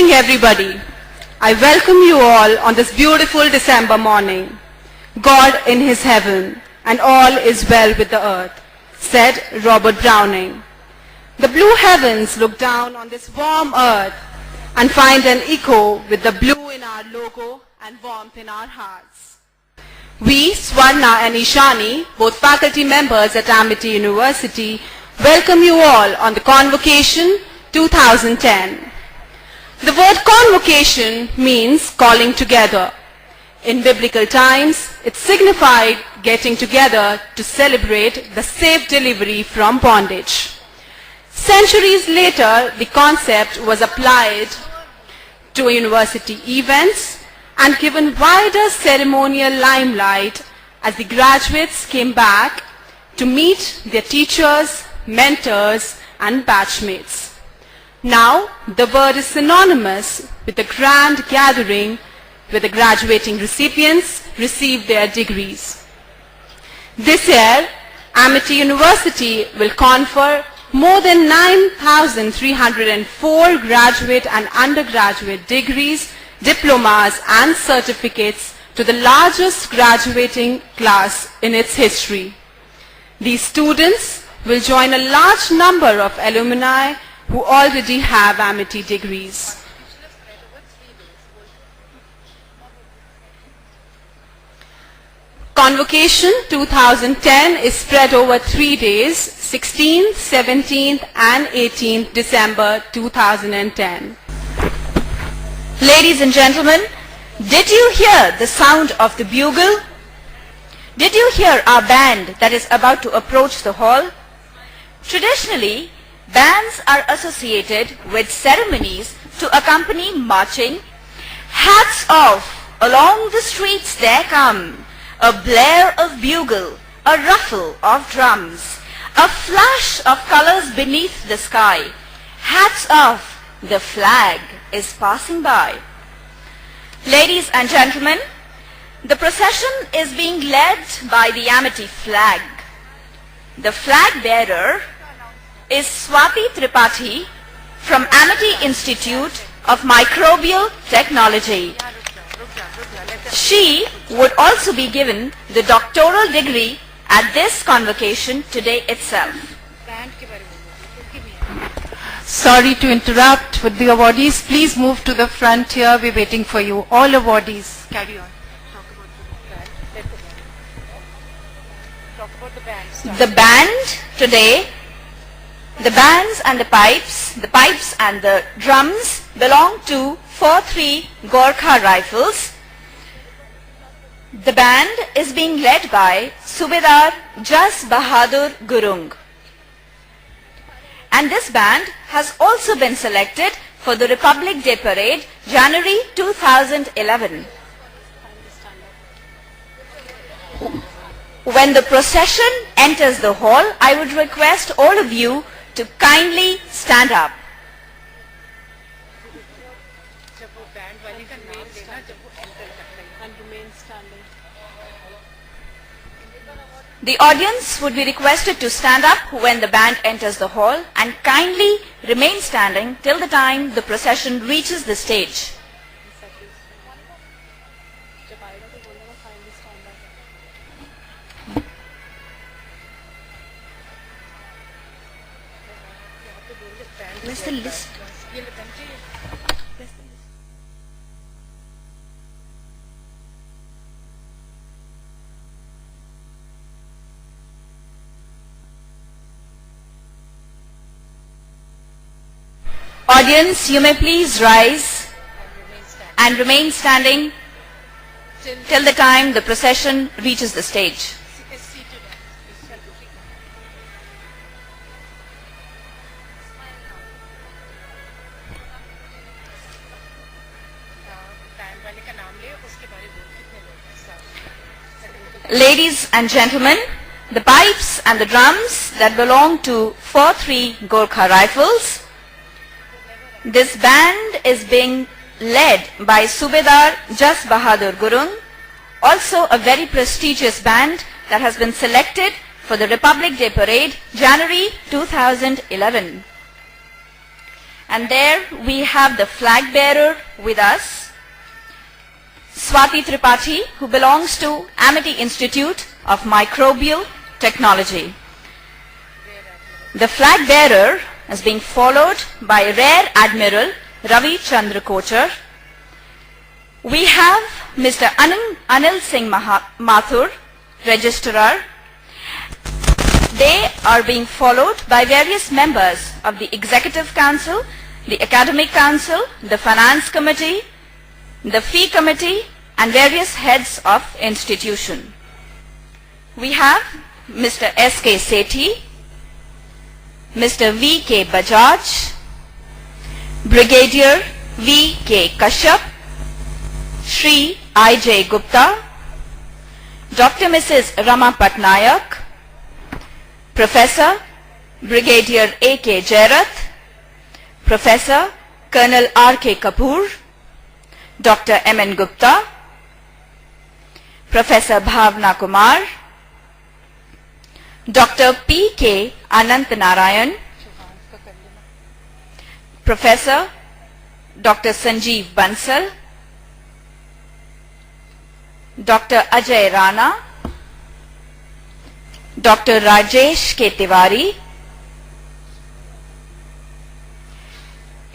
evening, everybody. I welcome you all on this beautiful December morning. God in his heaven, and all is well with the earth, said Robert Browning. The blue heavens look down on this warm earth and find an echo with the blue in our logo and warmth in our hearts. We, Swarna and Ishani, both faculty members at Amity University, welcome you all on the Convocation 2010. The word convocation means calling together. In biblical times, it signified getting together to celebrate the safe delivery from bondage. Centuries later, the concept was applied to university events and given wider ceremonial limelight as the graduates came back to meet their teachers, mentors, and batchmates. Now, the word is synonymous with a grand gathering where the graduating recipients receive their degrees. This year, Amity University will confer more than 9,304 graduate and undergraduate degrees, diplomas, and certificates to the largest graduating class in its history. These students will join a large number of alumni who already have Amity degrees. Convocation 2010 is spread over 3 days, 16th, 17th and 18th December 2010. Ladies and gentlemen, did you hear the sound of the bugle? Did you hear our band that is about to approach the hall? Traditionally, bands are associated with ceremonies to accompany marching. Hats off, along the streets there come, a blare of bugle, a ruffle of drums, a flash of colors beneath the sky. Hats off, the flag is passing by. Ladies and gentlemen, the procession is being led by the Amity flag. The flag bearer is Swati Tripathi from Amity Institute of Microbial Technology. She would also be given the doctoral degree at this convocation today itself. Sorry to interrupt with the awardees. Please move to the front here. We're waiting for you. All awardees, carry on. The band today, the bands and the pipes and the drums belong to 4-3 Gorkha Rifles. The band is being led by Subedar Jas Bahadur Gurung. And this band has also been selected for the Republic Day Parade, January 2011. When the procession enters the hall, I would request all of you to kindly stand up. The audience would be requested to stand up when the band enters the hall and kindly remain standing till the time the procession reaches the stage. Where's the list? Audience, you may please rise and remain standing till the time the procession reaches the stage. Ladies and gentlemen, the pipes and the drums that belong to 4-3 Gorkha Rifles. This band is being led by Subedar Jas Bahadur Gurung, also a very prestigious band that has been selected for the Republic Day Parade, January 2011. And there we have the flag bearer with us, Swati Tripathi, who belongs to Amity Institute of Microbial Technology. The flag bearer is being followed by Rear Admiral Ravi Chandra Kochar. We have Mr. Anil Singh Mathur, Registrar. They are being followed by various members of the Executive Council, the Academic Council, the Finance Committee, the Fee Committee, and various heads of institution. We have Mr. S.K. Sethi, Mr. V.K. Bajaj, Brigadier V.K. Kashyap, Shri I.J. Gupta, Dr. Mrs. Rama Patnaik, Professor Brigadier A.K. Jairath, Professor Colonel R.K. Kapoor, Dr. M.N. Gupta, Professor Bhavna Kumar, Dr. P.K. Anant Narayan, Professor Dr. Sanjeev Bansal, Dr. Ajay Rana, Dr. Rajesh K. Tiwari,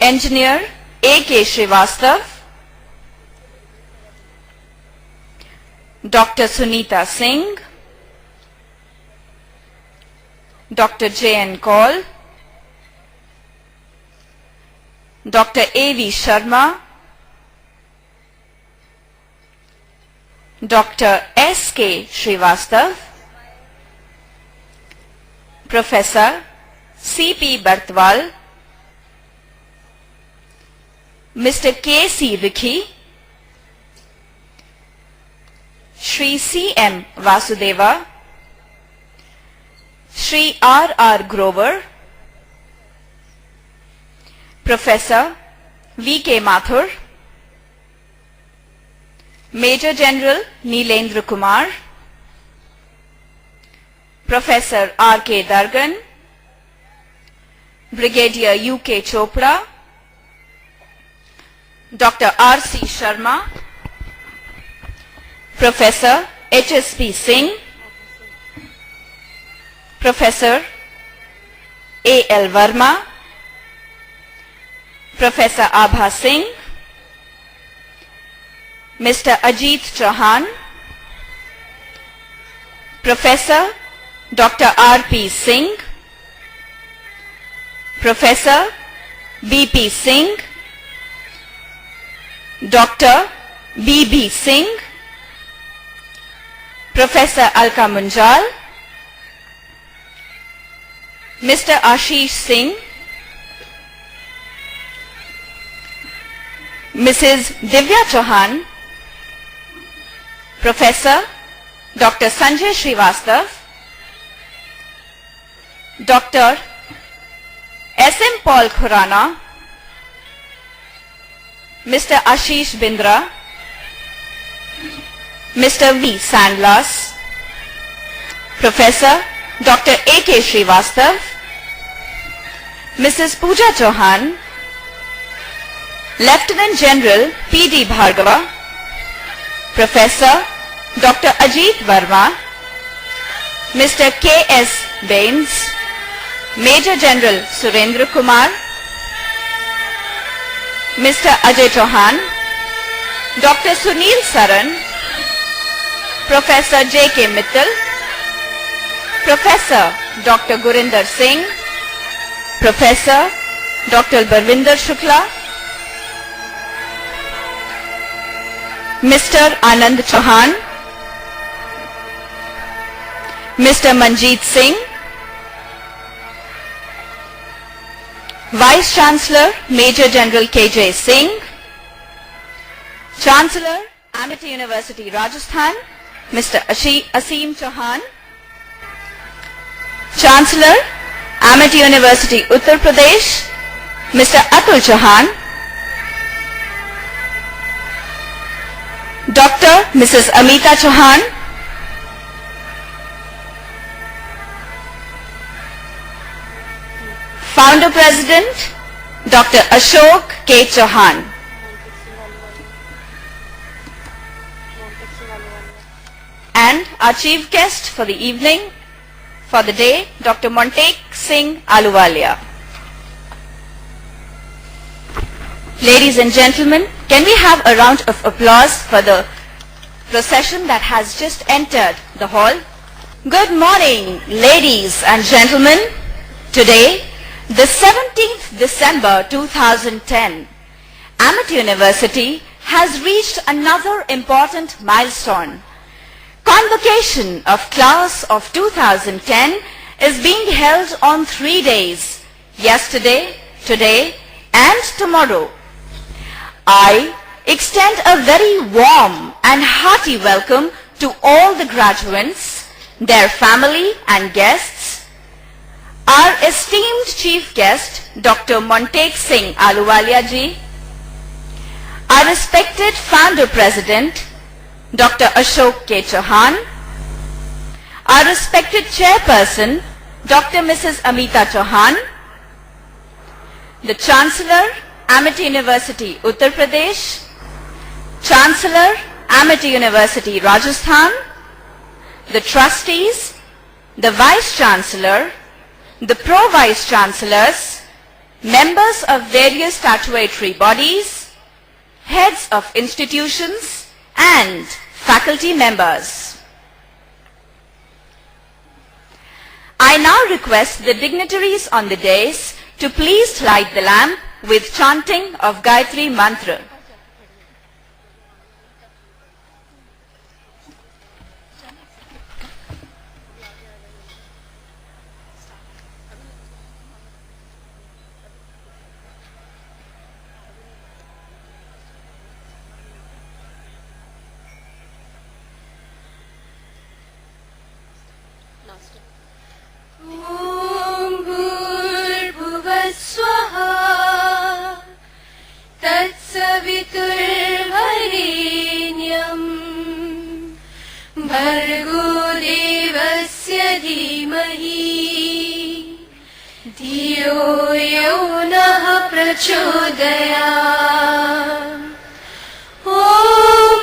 Engineer A.K. Srivastav, Dr. Sunita Singh, Dr. J.N. Kaul, Dr. A.V. Sharma, Dr. S.K. Srivastav, Professor C.P. Bartwal, Mr. K.C. Rikhi, Shri C.M. Vasudeva, Shri R.R. Grover, Professor V.K. Mathur, Major General Neelendra Kumar, Professor R.K. Dargan, Brigadier U.K. Chopra, Dr. R.C. Sharma, Professor H.S.P. Singh, Professor A.L. Verma, Professor Abha Singh, Mr. Ajit Chauhan, Professor Dr. R.P. Singh, Professor B.P. Singh, Dr. B.B. Singh, Professor Alka Munjal, Mr. Ashish Singh, Mrs. Divya Chauhan, Professor Dr. Sanjay Srivastav, Dr. S.M. Paul Khurana, Mr. Ashish Bindra, Mr. V. Sandlas, Professor Dr. A.K. Srivastav, Mrs. Pooja Chauhan, Lieutenant General P.D. Bhargava, Professor Dr. Ajit Verma, Mr. K.S. Bains, Major General Surendra Kumar, Mr. Ajay Chauhan, Dr. Sunil Saran, Professor J.K. Mittal, Professor Dr. Gurinder Singh, Professor Dr. Barvinder Shukla, Mr. Anand Chauhan, Mr. Manjeet Singh, Vice Chancellor Major General K.J. Singh, Chancellor Amity University Rajasthan Mr. Aseem Chauhan, Chancellor Amity University Uttar Pradesh Mr. Atul Chauhan, Dr. Mrs. Amita Chauhan, Founder President Dr. Ashok K. Chauhan. And our chief guest for the evening, for the day, Dr. Montek Singh Ahluwalia. Ladies and gentlemen, can we have a round of applause for the procession that has just entered the hall? Good morning, ladies and gentlemen. Today, the 17th December 2010, Amity University has reached another important milestone. Convocation of class of 2010 is being held on 3 days, yesterday, today and tomorrow. I extend a very warm and hearty welcome to all the graduates, their family and guests. Our esteemed chief guest, Dr. Montek Singh Ahluwalia ji, our respected founder president, Dr. Ashok K. Chauhan, our respected chairperson, Dr. Mrs. Amita Chauhan, the Chancellor, Amity University, Uttar Pradesh, Chancellor, Amity University, Rajasthan, the trustees, the Vice Chancellor, the Pro-Vice Chancellors, members of various statutory bodies, heads of institutions, and faculty members. I now request the dignitaries on the dais to please light the lamp with chanting of Gayatri Mantra. ॐ भूर्भुवः स्वः तत्सवितुर्वरेण्यम् भर्गो देवस्य धीमहि धियो यो नः प्रचोदयात् ॐ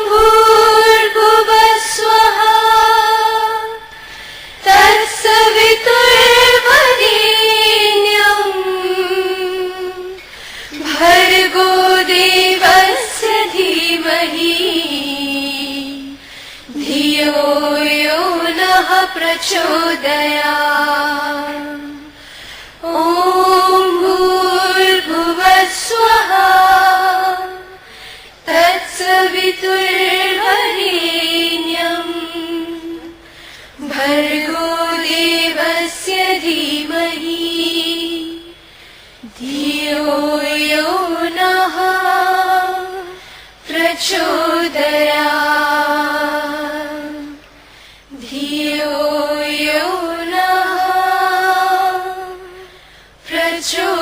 भूर्भुवः स्वः तत्सवितुर्वरेण्यम् भर्गो देवस्य धीमहि धियो यो नः प्रचोदयात् ॐ भूर्भुवः स्वः तत्सवितुर्वरेण्यम् भर्गो देवस्य धीमहि धियो यो नः प्रचोदयात् धियो यो नः प्रचोदयात्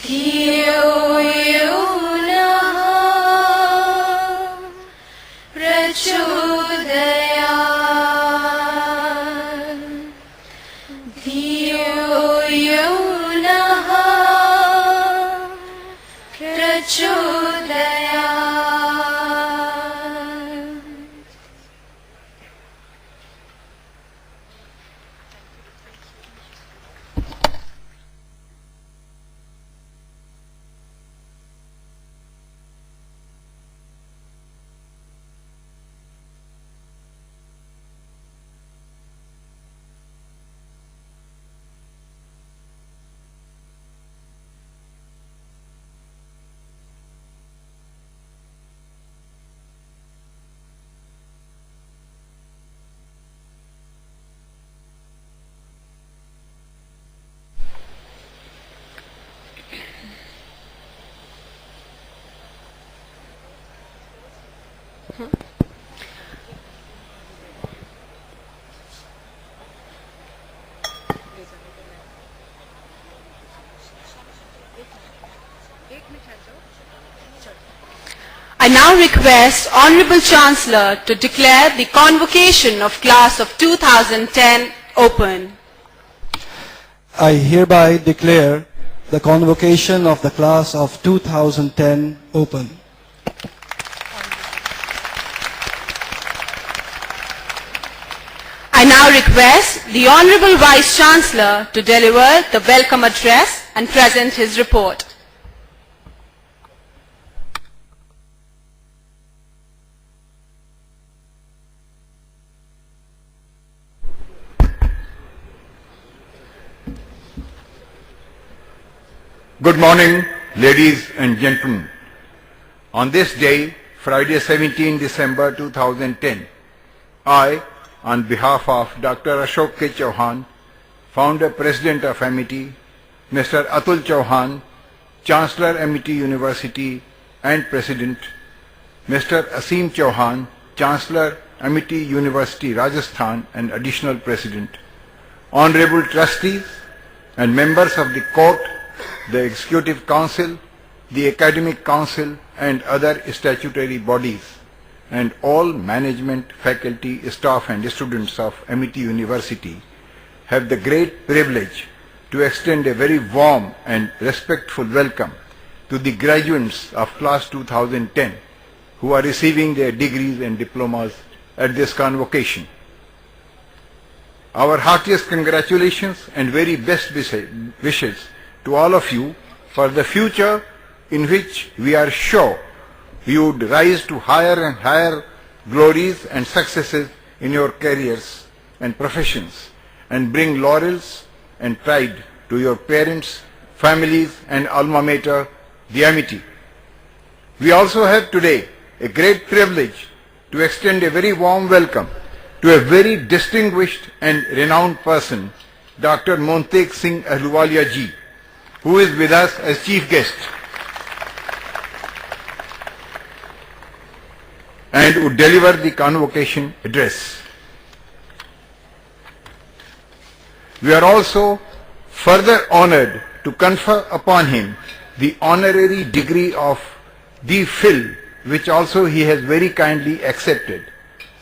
धियो यो नः प्रचोदयात् धियो यो नः प्रचोदयात् I now request Honorable Chancellor to declare the convocation of class of 2010 open. I hereby declare the convocation of the class of 2010 open. I now request the Honorable Vice Chancellor to deliver the welcome address and present his report. Good morning, ladies and gentlemen. On this day, Friday 17 December 2010, I, on behalf of Dr. Ashok K. Chauhan, Founder President of Amity, Mr. Atul Chauhan, Chancellor Amity University and President, Mr. Asim Chauhan, Chancellor Amity University Rajasthan and Additional President, Honorable Trustees and members of the Court, the Executive Council, the Academic Council and other statutory bodies, and all management, faculty, staff and students of Amity University have the great privilege to extend a very warm and respectful welcome to the graduates of class 2010 who are receiving their degrees and diplomas at this convocation. Our heartiest congratulations and very best wishes to all of you for the future in which we are sure you would rise to higher and higher glories and successes in your careers and professions and bring laurels and pride to your parents, families and alma mater, the Amity. We also have today a great privilege to extend a very warm welcome to a very distinguished and renowned person, Dr. Montek Singh Ahluwalia ji, who is with us as chief guest and would deliver the convocation address. We are also further honored to confer upon him the honorary degree of D.Phil, which also he has very kindly accepted.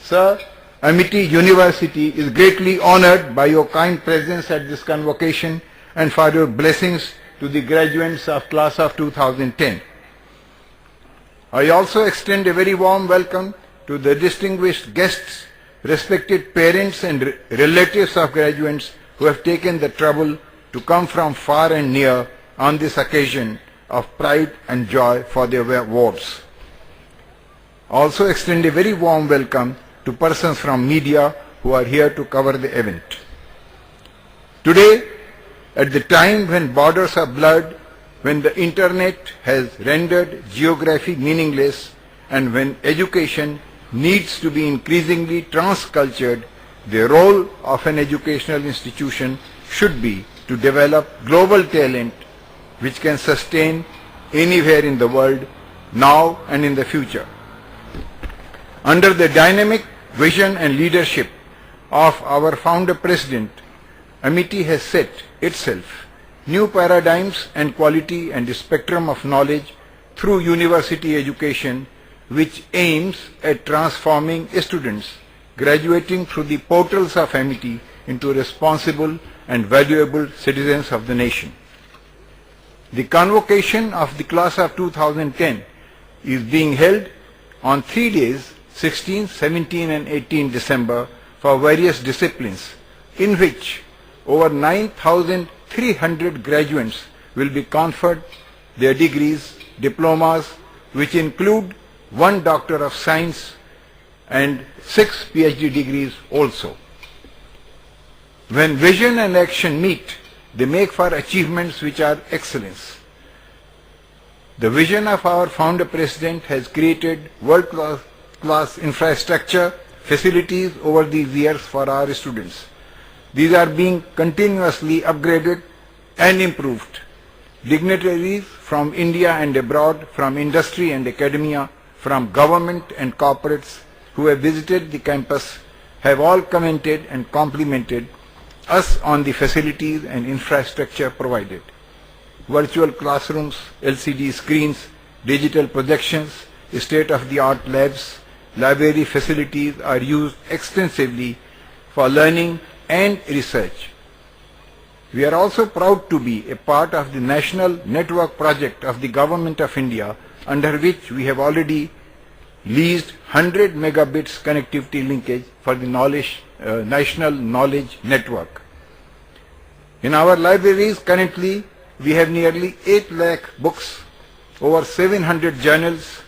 Sir, Amity University is greatly honored by your kind presence at this convocation and for your blessings to the graduates of class of 2010. I also extend a very warm welcome to the distinguished guests, respected parents and relatives of graduates who have taken the trouble to come from far and near on this occasion of pride and joy for their awards. Also extend a very warm welcome to persons from media who are here to cover the event. Today, at the time when borders are blurred, when the internet has rendered geography meaningless, and when education needs to be increasingly transcultured, the role of an educational institution should be to develop global talent which can sustain anywhere in the world, now and in the future. Under the dynamic vision and leadership of our founder president, Amity has set itself new paradigms and quality and spectrum of knowledge through university education, which aims at transforming students graduating through the portals of Amity into responsible and valuable citizens of the nation. The convocation of the class of 2010 is being held on 3 days, 16, 17 and 18 December for various disciplines, in which over 9,300 graduates will be conferred their degrees, diplomas, which include 1 Doctor of Science and 6 PhD degrees also. When vision and action meet, they make for achievements which are excellence. The vision of our founder president has created world-class infrastructure, facilities over these years for our students. These are being continuously upgraded and improved. Dignitaries from India and abroad, from industry and academia, from government and corporates who have visited the campus have all commented and complimented us on the facilities and infrastructure provided. Virtual classrooms, LCD screens, digital projections, state-of-the-art labs, library facilities are used extensively for learning and research. We are also proud to be a part of the National Network Project of the Government of India, under which we have already leased 100 megabits connectivity linkage for the National Knowledge Network. In our libraries currently, we have nearly 8 lakh books, over 700 journals.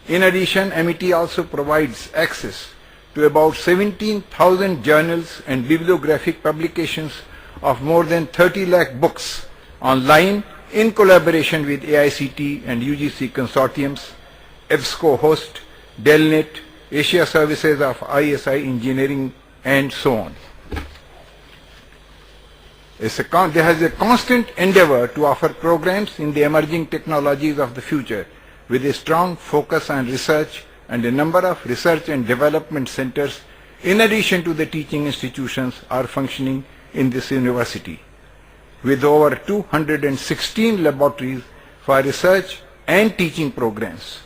In addition, MIT also provides access to about 17,000 journals and bibliographic publications of more than 30 lakh books online in collaboration with AICT and UGC consortiums, EBSCO host, Delnet, Asia Services of ISI Engineering, and so on. There has a constant endeavor to offer programs in the emerging technologies of the future with a strong focus on research, and a number of research and development centers in addition to the teaching institutions are functioning in this university, with over 216 laboratories for research and teaching programs.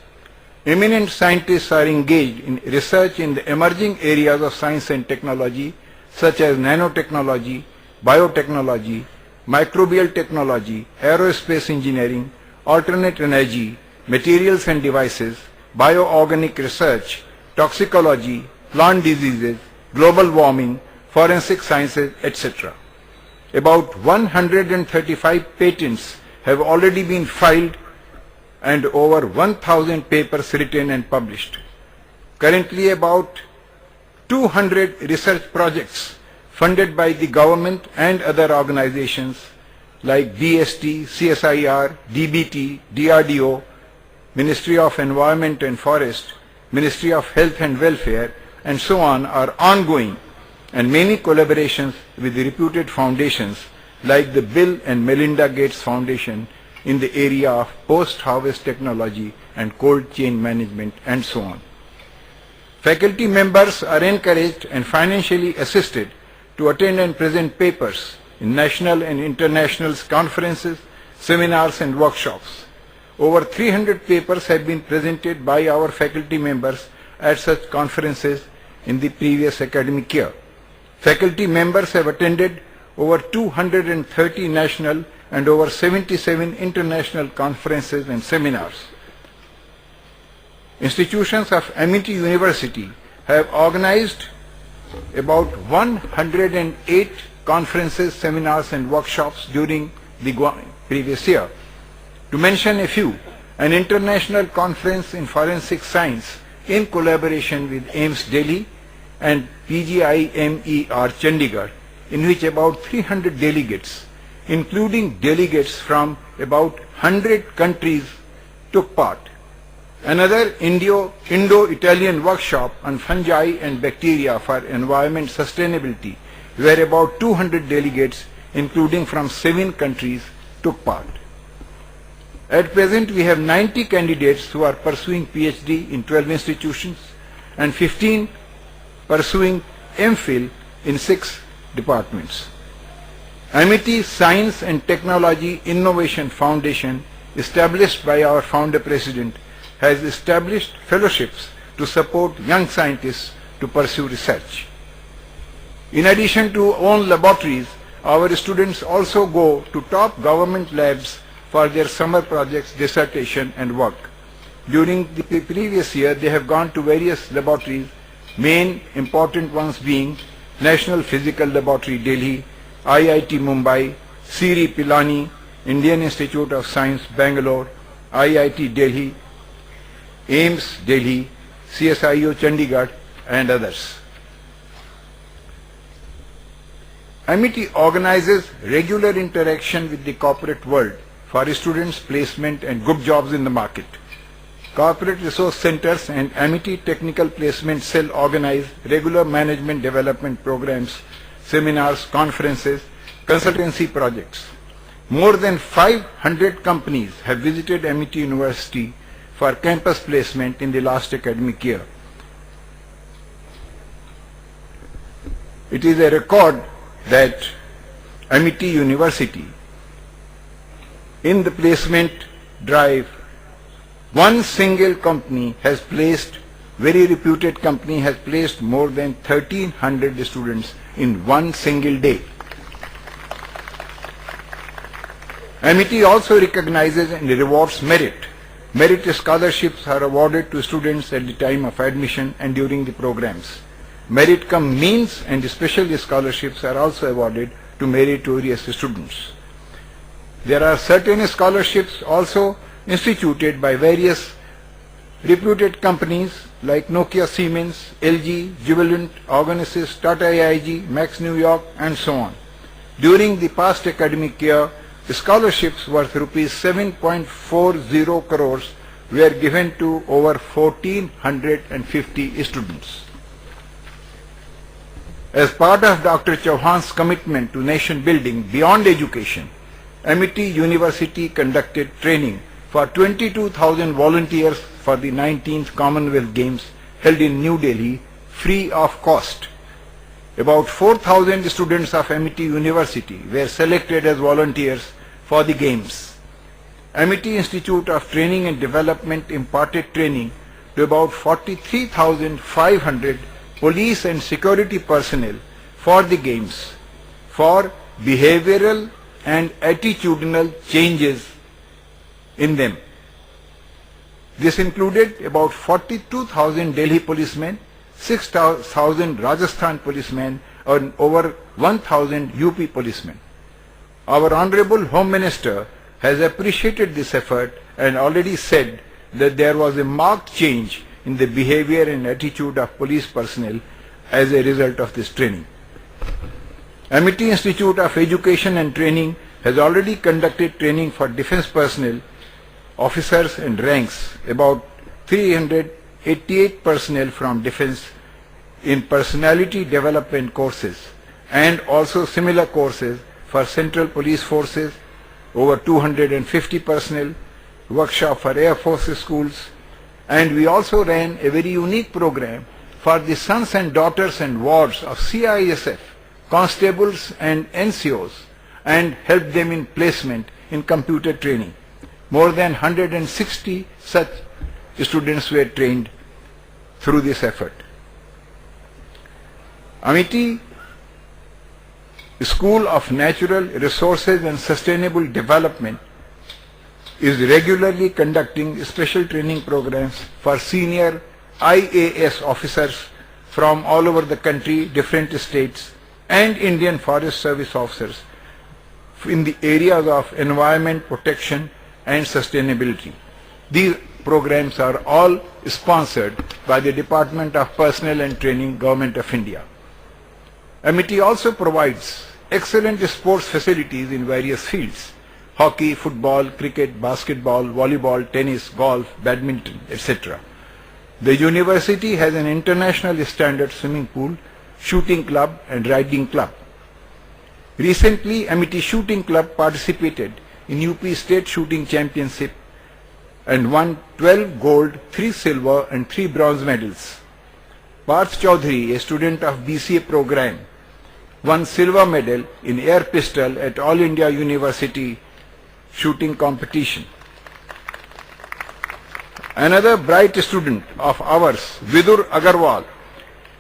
Eminent scientists are engaged in research in the emerging areas of science and technology such as nanotechnology, biotechnology, microbial technology, aerospace engineering, alternate energy, materials and devices, bioorganic research, toxicology, plant diseases, global warming, forensic sciences, etc. About 135 patents have already been filed and over 1,000 papers written and published. Currently about 200 research projects funded by the government and other organizations like DST, CSIR, DBT, DRDO, Ministry of Environment and Forest, Ministry of Health and Welfare, and so on are ongoing, and many collaborations with the reputed foundations like the Bill and Melinda Gates Foundation in the area of post-harvest technology and cold chain management, and so on. Faculty members are encouraged and financially assisted to attend and present papers in national and international conferences, seminars and workshops. Over 300 papers have been presented by our faculty members at such conferences in the previous academic year. Faculty members have attended over 230 national and over 77 international conferences and seminars. Institutions of Amity University have organized about 108 conferences, seminars and workshops during the previous year. To mention a few, an international conference in forensic science in collaboration with AIIMS Delhi and PGIMER Chandigarh, in which about 300 delegates, including delegates from about 100 countries, took part. Another Indo-Italian workshop on fungi and bacteria for environment sustainability, where about 200 delegates, including from 7 countries, took part. At present, we have 90 candidates who are pursuing PhD in 12 institutions and 15 pursuing MPhil in 6 departments. Amity Science and Technology Innovation Foundation, established by our founder president, has established fellowships to support young scientists to pursue research. In addition to own laboratories, our students also go to top government labs for their summer projects, dissertation and work. During the previous year, they have gone to various laboratories, main important ones being National Physical Laboratory Delhi, IIT Mumbai, Siri Pilani, Indian Institute of Science Bangalore, IIT Delhi, AIIMS Delhi, CSIO Chandigarh and others. Amity organizes regular interaction with the corporate world for students' placement and good jobs in the market. Corporate Resource Centers and Amity Technical Placement Cell organize regular management development programs, seminars, conferences, consultancy projects. More than 500 companies have visited Amity University for campus placement in the last academic year. It is a record that Amity University, in the placement drive, one single company has placed, very reputed company has placed more than 1,300 students in one single day. Amity also recognizes and rewards merit. Merit scholarships are awarded to students at the time of admission and during the programs. Merit cum means and special scholarships are also awarded to meritorious students. There are certain scholarships also instituted by various reputed companies like Nokia, Siemens, LG, Jubilant, Organesys, Tata AIG, Max New York, and so on. During the past academic year, scholarships worth rupees 7.40 crores were given to over 1,450 students. As part of Dr. Chauhan's commitment to nation building beyond education, Amity University conducted training for 22,000 volunteers for the 19th Commonwealth Games held in New Delhi free of cost. About 4,000 students of Amity University were selected as volunteers for the Games. Amity Institute of Training and Development imparted training to about 43,500 police and security personnel for the Games for behavioral and attitudinal changes in them. This included about 42,000 Delhi policemen, 6,000 Rajasthan policemen, and over 1,000 UP policemen. Our Honorable Home Minister has appreciated this effort and already said that there was a marked change in the behavior and attitude of police personnel as a result of this training. Amity Institute of Education and Training has already conducted training for defense personnel, officers and ranks, about 388 personnel from defense in personality development courses, and also similar courses for Central Police Forces, over 250 personnel, workshop for Air Force schools, and we also ran a very unique program for the sons and daughters and wards of CISF, constables and NCOs, and helped them in placement in computer training. More than 160 such students were trained through this effort. Amity School of Natural Resources and Sustainable Development is regularly conducting special training programs for senior IAS officers from all over the country, different states, and Indian Forest Service officers in the areas of environment protection and sustainability. These programs are all sponsored by the Department of Personnel and Training, Government of India. Amity also provides excellent sports facilities in various fields: hockey, football, cricket, basketball, volleyball, tennis, golf, badminton, etc. The university has an international standard swimming pool, shooting club and riding club. Recently, Amity Shooting Club participated in UP State Shooting Championship and won 12 gold, 3 silver and 3 bronze medals. Parth Chaudhary, a student of BCA program, won silver medal in air pistol at All India University shooting competition. Another bright student of ours, Vidur Agarwal,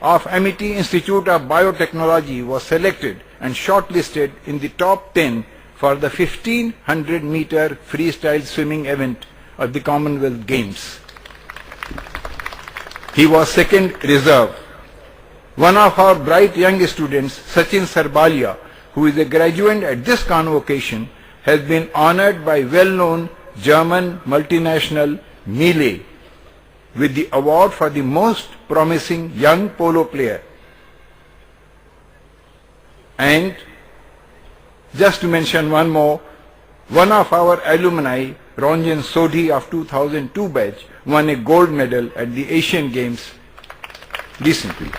of Amity Institute of Biotechnology, was selected and shortlisted in the top 10 for the 1500 meter freestyle swimming event of the Commonwealth Games. He was second reserve. One of our bright young students, Sachin Sarbalia, who is a graduate at this convocation, has been honored by well-known German multinational Miele with the award for the most promising young polo player. And just to mention one more, one of our alumni, Ranjan Sodhi of 2002 batch, won a gold medal at the Asian Games recently.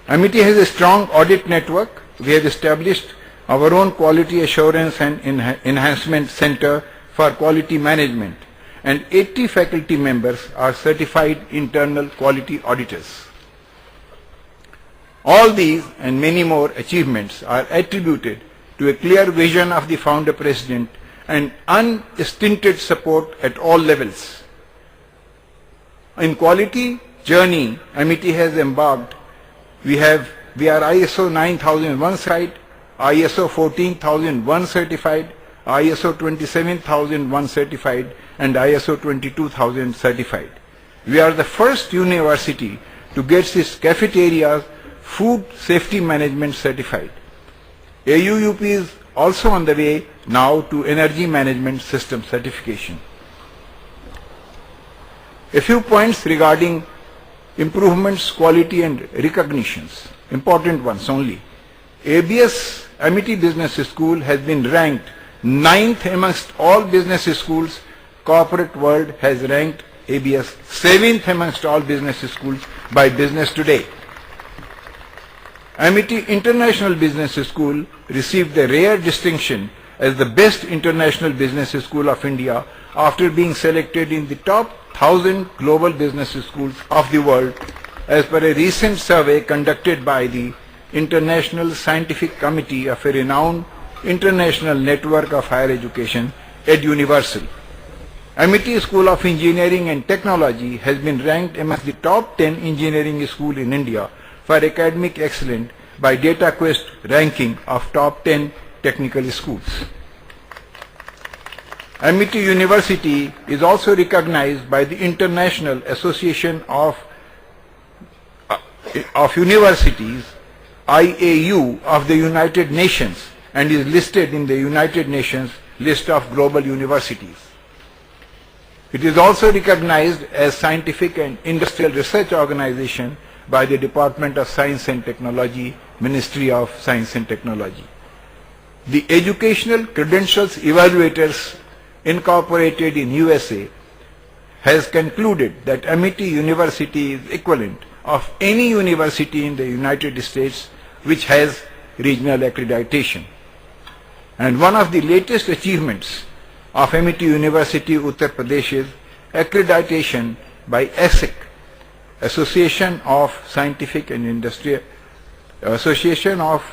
Amity has a strong audit network. We have established our own Quality Assurance and Enhancement Center for Quality Management, and 80 faculty members are certified internal quality auditors. All these and many more achievements are attributed to a clear vision of the founder president and unstinted support at all levels. In quality journey Amity has embarked, we are ISO 9001 certified, ISO 14001 certified, ISO 27001 certified, and ISO 22000 certified. We are the first university to get its cafeterias food safety management certified. AUUP is also on the way now to energy management system certification. A few points regarding improvements, quality and recognitions, important ones only. ABS Amity Business School has been ranked 9th amongst all business schools. Corporate world has ranked ABS 7th amongst all business schools by Business Today. Amity International Business School received the rare distinction as the best international business school of India after being selected in the top 1,000 global business schools of the world as per a recent survey conducted by the International Scientific Committee of a renowned international network of higher education, EdUniversal. Amity School of Engineering and Technology has been ranked amongst the top 10 engineering schools in India for academic excellence by DataQuest ranking of top 10 technical schools. Amity University is also recognized by the International Association of Universities, IAU, of the United Nations and is listed in the United Nations list of global universities. It is also recognized as Scientific and Industrial Research Organization by the Department of Science and Technology, Ministry of Science and Technology. The Educational Credentials Evaluators Incorporated in USA has concluded that Amity University is equivalent of any university in the United States which has regional accreditation. And one of the latest achievements of Amity University, Uttar Pradesh, is accreditation by ASIC, Association of Scientific and Industrial Association of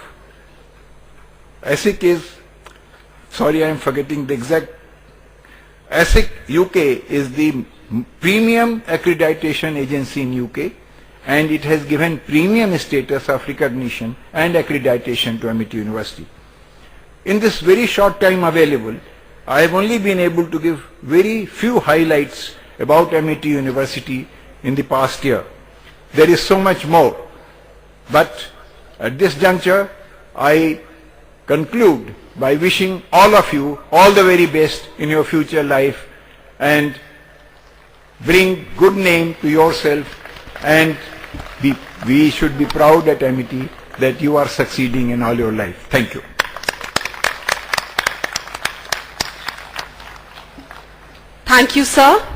ASIC is, sorry I am forgetting the exact, ASIC UK is the premium accreditation agency in UK and it has given premium status of recognition and accreditation to Amity University. In this very short time available, I have only been able to give very few highlights about Amity University in the past year. There is so much more, but at this juncture I conclude by wishing all of you all the very best in your future life and bring good name to yourself, and we should be proud at Amity that you are succeeding in all your life. Thank you. Thank you, sir.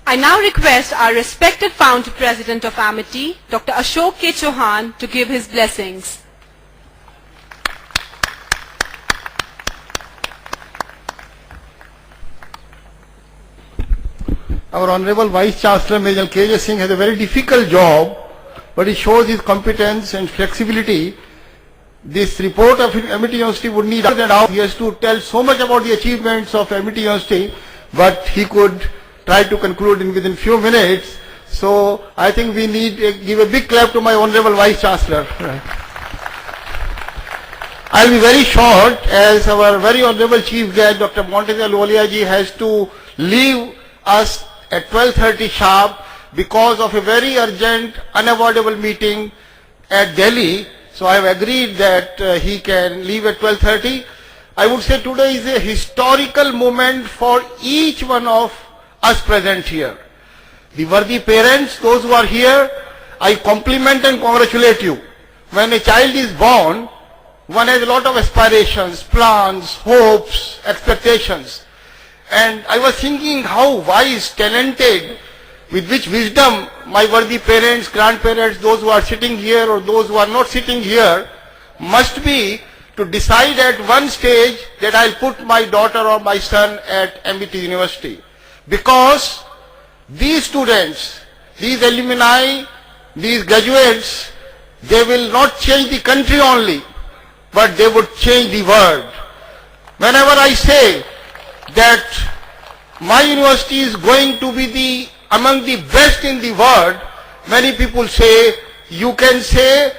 I now request our respected founder president of Amity, Dr. Ashok K. Chauhan, to give his blessings. Our Honorable Vice Chancellor Major K.J. Singh has a very difficult job, but he shows his competence and flexibility. This report of Amity University would need an hour. He has to tell so much about the achievements of Amity University, but he could try to conclude within few minutes. So I think we need to give a big clap to my Honorable Vice Chancellor. I'll be very short as our very Honorable Chief Guest Dr. Montez Ahluwalia ji has to leave us at 12:30 sharp because of a very urgent, unavoidable meeting at Delhi. So I have agreed that he can leave at 12:30. I would say today is a historical moment for each one of us present here. The worthy parents, those who are here, I compliment and congratulate you. When a child is born, one has a lot of aspirations, plans, hopes, expectations. And I was thinking how wise, talented, with which wisdom my worthy parents, grandparents, those who are sitting here or those who are not sitting here, must be to decide at one stage that I'll put my daughter or my son at Amity University. Because these students, these alumni, these graduates, they will not change the country only, but they would change the world. Whenever I say that my university is going to be among the best in the world, many people say, you can say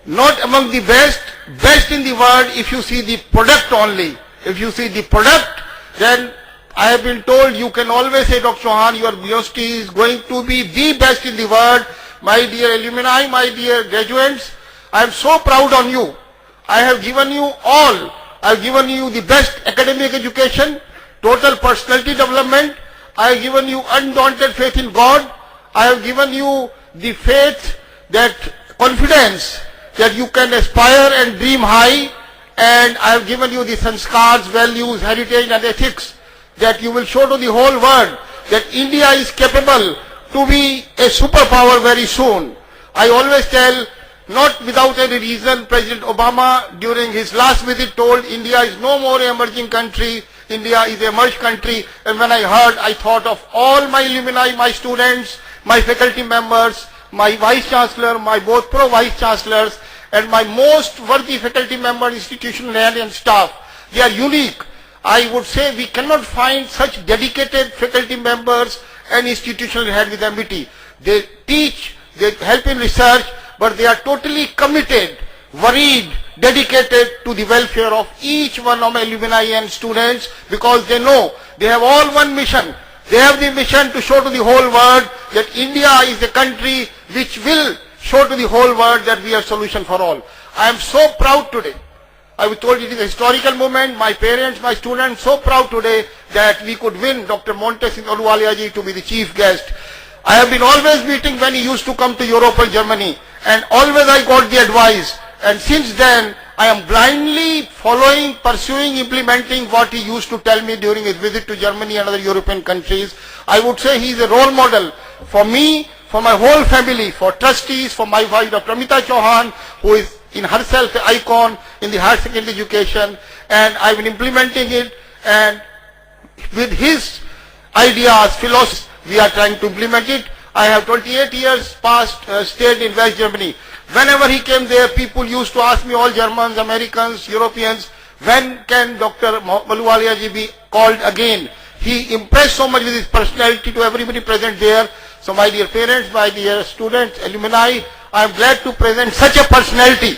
not among the best, best in the world if you see the product only. If you see the product, then I have been told you can always say, Dr. Chauhan, your university is going to be the best in the world. My dear alumni, my dear graduates, I am so proud on you. I have given you all. I have given you the best academic education, total personality development. I have given you undaunted faith in God. I have given you the faith, that confidence that you can aspire and dream high. And I have given you the sanskars, values, heritage and ethics, that you will show to the whole world that India is capable to be a superpower very soon. I always tell, not without any reason, President Obama during his last visit told India is no more an emerging country, India is a merged country. And when I heard, I thought of all my alumni, my students, my faculty members, my Vice Chancellor, my both Pro-Vice Chancellors, and my most worthy faculty member, institutional head and staff. They are unique. I would say we cannot find such dedicated faculty members and institutional head with MBT. They teach, they help in research, but they are totally committed, worried, dedicated to the welfare of each one of my alumni and students, because they know they have all one mission. They have the mission to show to the whole world that India is a country which will show to the whole world that we are solution for all. I am so proud today. I was told it is a historical moment. My parents, my students, so proud today that we could win Dr. Monte Singh Ahluwalia ji to be the chief guest. I have been always meeting when he used to come to Europe and Germany, and always I got the advice. And since then, I am blindly following, pursuing, implementing what he used to tell me during his visit to Germany and other European countries. I would say he is a role model for me, for my whole family, for trustees, for my wife, Dr. Amita Chauhan, who is in herself an icon in the higher secondary education, and I've been implementing it, and with his ideas, philosophy, we are trying to implement it. I have 28 years past stayed in West Germany. Whenever he came there, people used to ask me, all Germans, Americans, Europeans, when can Dr. Ahluwalia ji be called again? He impressed so much with his personality to everybody present there. So my dear parents, my dear students, alumni, I am glad to present such a personality,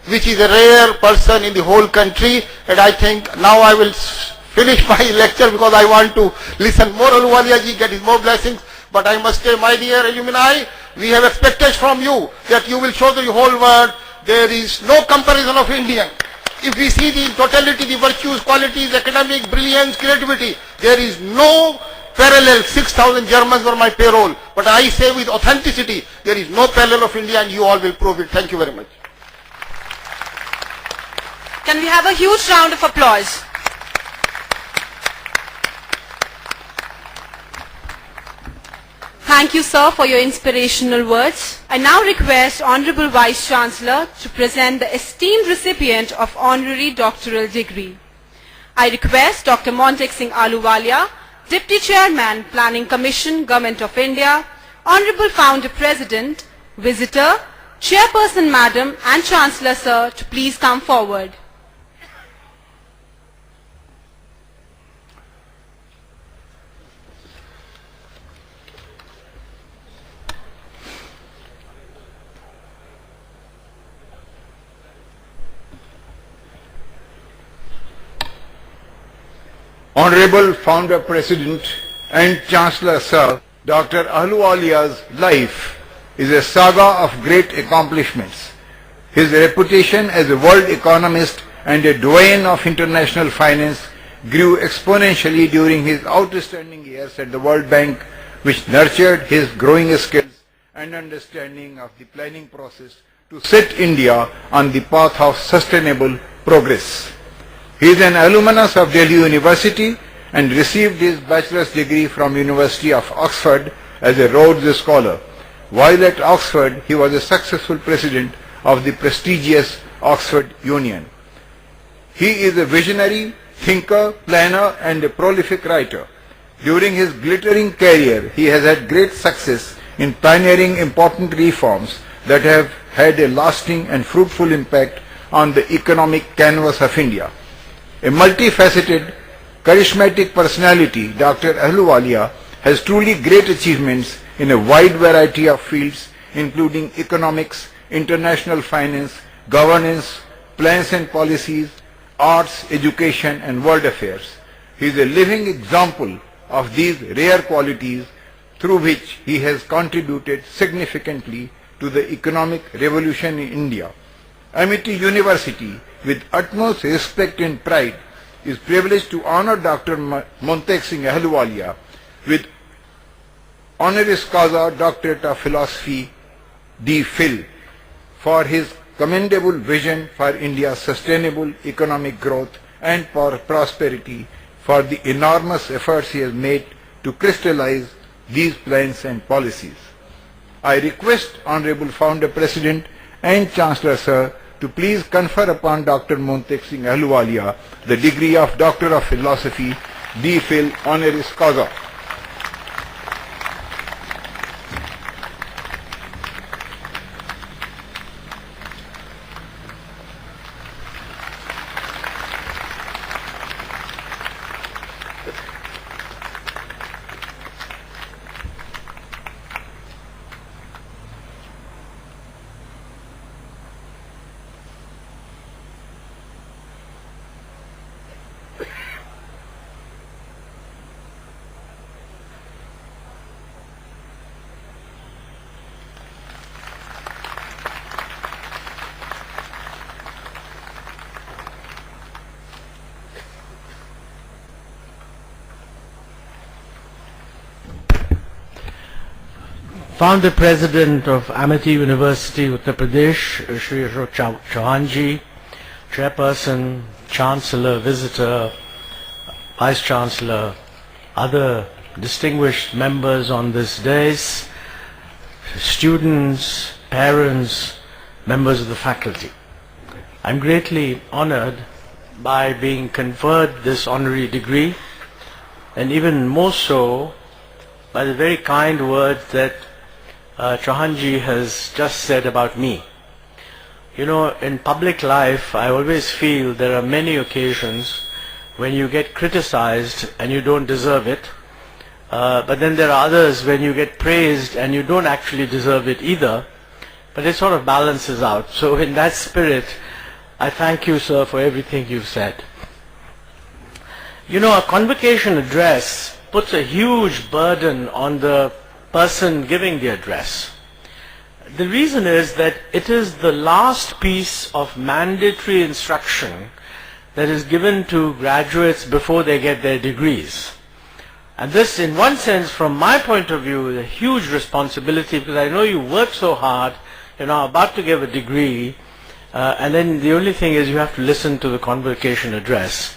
which is a rare person in the whole country. And I think now I will finish my lecture because I want to listen more Ahluwalia ji, get his more blessings. But I must say, my dear alumni, we have expectations from you that you will show to the whole world there is no comparison of Indian. If we see the totality, the virtues, qualities, academic brilliance, creativity, there is no parallel. 6,000 Germans were my payroll. But I say with authenticity, there is no parallel of India, and you all will prove it. Thank you very much. Can we have a huge round of applause? Thank you, sir, for your inspirational words. I now request Honorable Vice Chancellor to present the esteemed recipient of honorary doctoral degree. I request Dr. Monte Singh Ahluwalia, Deputy Chairman, Planning Commission, Government of India, Honorable Founder President, Visitor, Chairperson Madam and Chancellor Sir to please come forward. Honorable Founder President and Chancellor Sir, Dr. Ahluwalia's life is a saga of great accomplishments. His reputation as a world economist and a doyen of international finance grew exponentially during his outstanding years at the World Bank, which nurtured his growing skills and understanding of the planning process to set India on the path of sustainable progress. He is an alumnus of Delhi University and received his bachelor's degree from University of Oxford as a Rhodes Scholar. While at Oxford, he was a successful president of the prestigious Oxford Union. He is a visionary, thinker, planner and a prolific writer. During his glittering career, he has had great success in pioneering important reforms that have had a lasting and fruitful impact on the economic canvas of India. A multifaceted charismatic personality, Dr. Ahluwalia has truly great achievements in a wide variety of fields, including economics, international finance, governance, plans and policies, arts, education, and world affairs. He is a living example of these rare qualities through which he has contributed significantly to the economic revolution in India. Amity University, with utmost respect and pride, is privileged to honor Dr. Montek Singh Ahluwalia with honoris causa Doctorate of Philosophy D.Phil for his commendable vision for India's sustainable economic growth and for prosperity, for the enormous efforts he has made to crystallize these plans and policies. I request Honorable Founder President and Chancellor Sir to please confer upon Dr. Montek Singh Ahluwalia the degree of Doctor of Philosophy D.Phil honoris causa. Founder President of Amity University, Uttar Pradesh, Shri Ashok Chauhan ji, Chairperson, Chancellor, Visitor, Vice Chancellor, other distinguished members on this dais, students, parents, members of the faculty. I'm greatly honored by being conferred this honorary degree, and even more so by the very kind words that Chauhanji has just said about me. You know, in public life, I always feel there are many occasions when you get criticized and you don't deserve it, but then there are others when you get praised and you don't actually deserve it either, but it sort of balances out. So in that spirit, I thank you, sir, for everything you've said. You know, a convocation address puts a huge burden on the person giving the address. The reason is that it is the last piece of mandatory instruction that is given to graduates before they get their degrees. And this, in one sense, from my point of view, is a huge responsibility, because I know you work so hard, you're now about to give a degree, and then the only thing is you have to listen to the convocation address.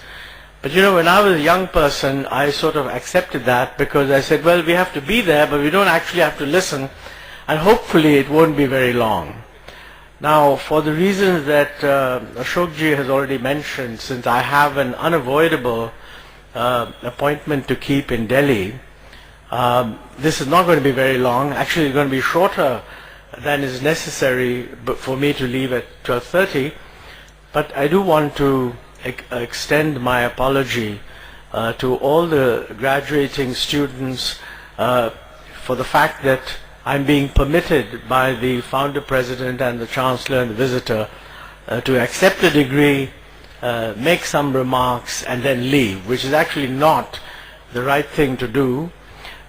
But you know, when I was a young person, I sort of accepted that, because I said, well, we have to be there, but we don't actually have to listen, and hopefully it won't be very long. Now, for the reasons that Ashokji has already mentioned, since I have an unavoidable appointment to keep in Delhi, this is not going to be very long. Actually, it's going to be shorter than is necessary for me to leave at 12:30, but I do want to extend my apology to all the graduating students for the fact that I'm being permitted by the Founder President and the Chancellor and the Visitor to accept a degree, make some remarks, and then leave, which is actually not the right thing to do.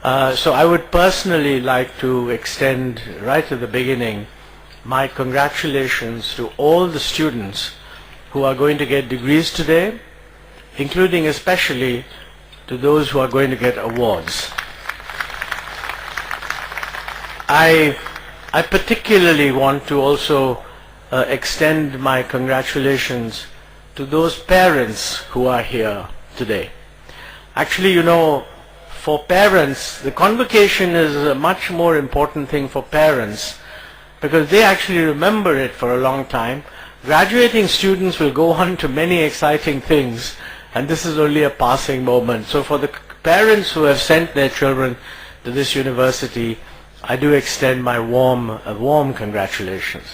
So I would personally like to extend right at the beginning my congratulations to all the students who are going to get degrees today, including especially to those who are going to get awards. I particularly want to also extend my congratulations to those parents who are here today. Actually, you know, for parents, the convocation is a much more important thing for parents, because they actually remember it for a long time. Graduating students will go on to many exciting things, and this is only a passing moment. So for the parents who have sent their children to this university, I do extend my warm congratulations.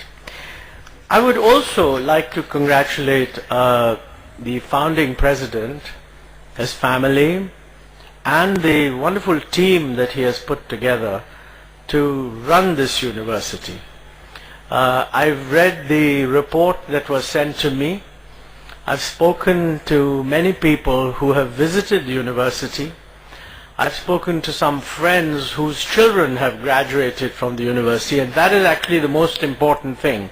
I would also like to congratulate the founding president his family, and the wonderful team that he has put together to run this university. I've read the report that was sent to me. I've spoken to many people who have visited the university. I've spoken to some friends whose children have graduated from the university, and that is actually the most important thing.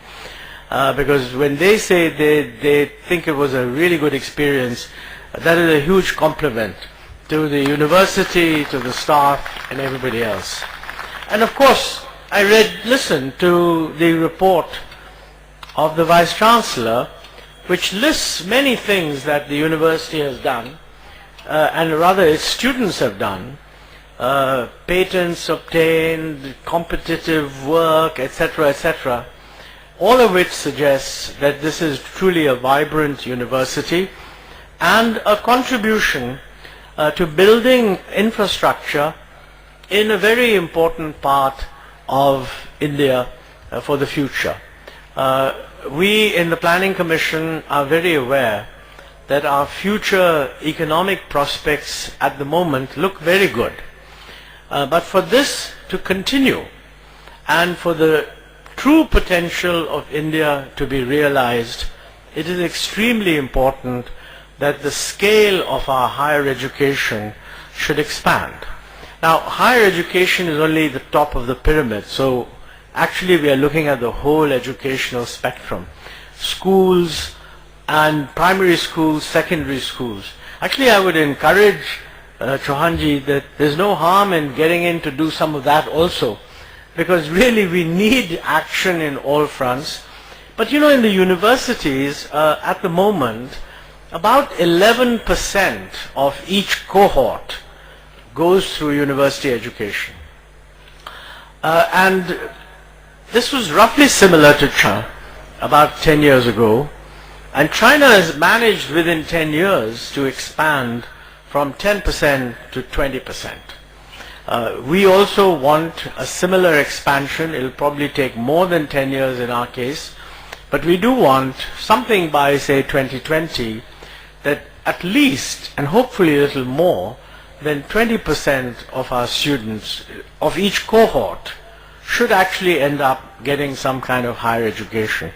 Because when they say they think it was a really good experience, that is a huge compliment to the university, to the staff, and everybody else. And of course, I listened to the report of the Vice-Chancellor, which lists many things that the university has done, and rather its students have done, patents obtained, competitive work, etc., etc., all of which suggests that this is truly a vibrant university and a contribution to building infrastructure in a very important part of India for the future. We in the Planning Commission are very aware that our future economic prospects at the moment look very good. But for this to continue and for the true potential of India to be realized, it is extremely important that the scale of our higher education should expand. Now, higher education is only the top of the pyramid, so actually we are looking at the whole educational spectrum. Schools and primary schools, secondary schools. Actually, I would encourage Chauhanji that there's no harm in getting in to do some of that also, because really we need action in all fronts. But you know, in the universities at the moment, about 11% of each cohort goes through university education. And this was roughly similar to China about 10 years ago. And China has managed within 10 years to expand from 10% to 20%. We also want a similar expansion. It will probably take more than 10 years in our case. But we do want something by, say, 2020, that at least, and hopefully a little more, than 20% of our students of each cohort should actually end up getting some kind of higher education.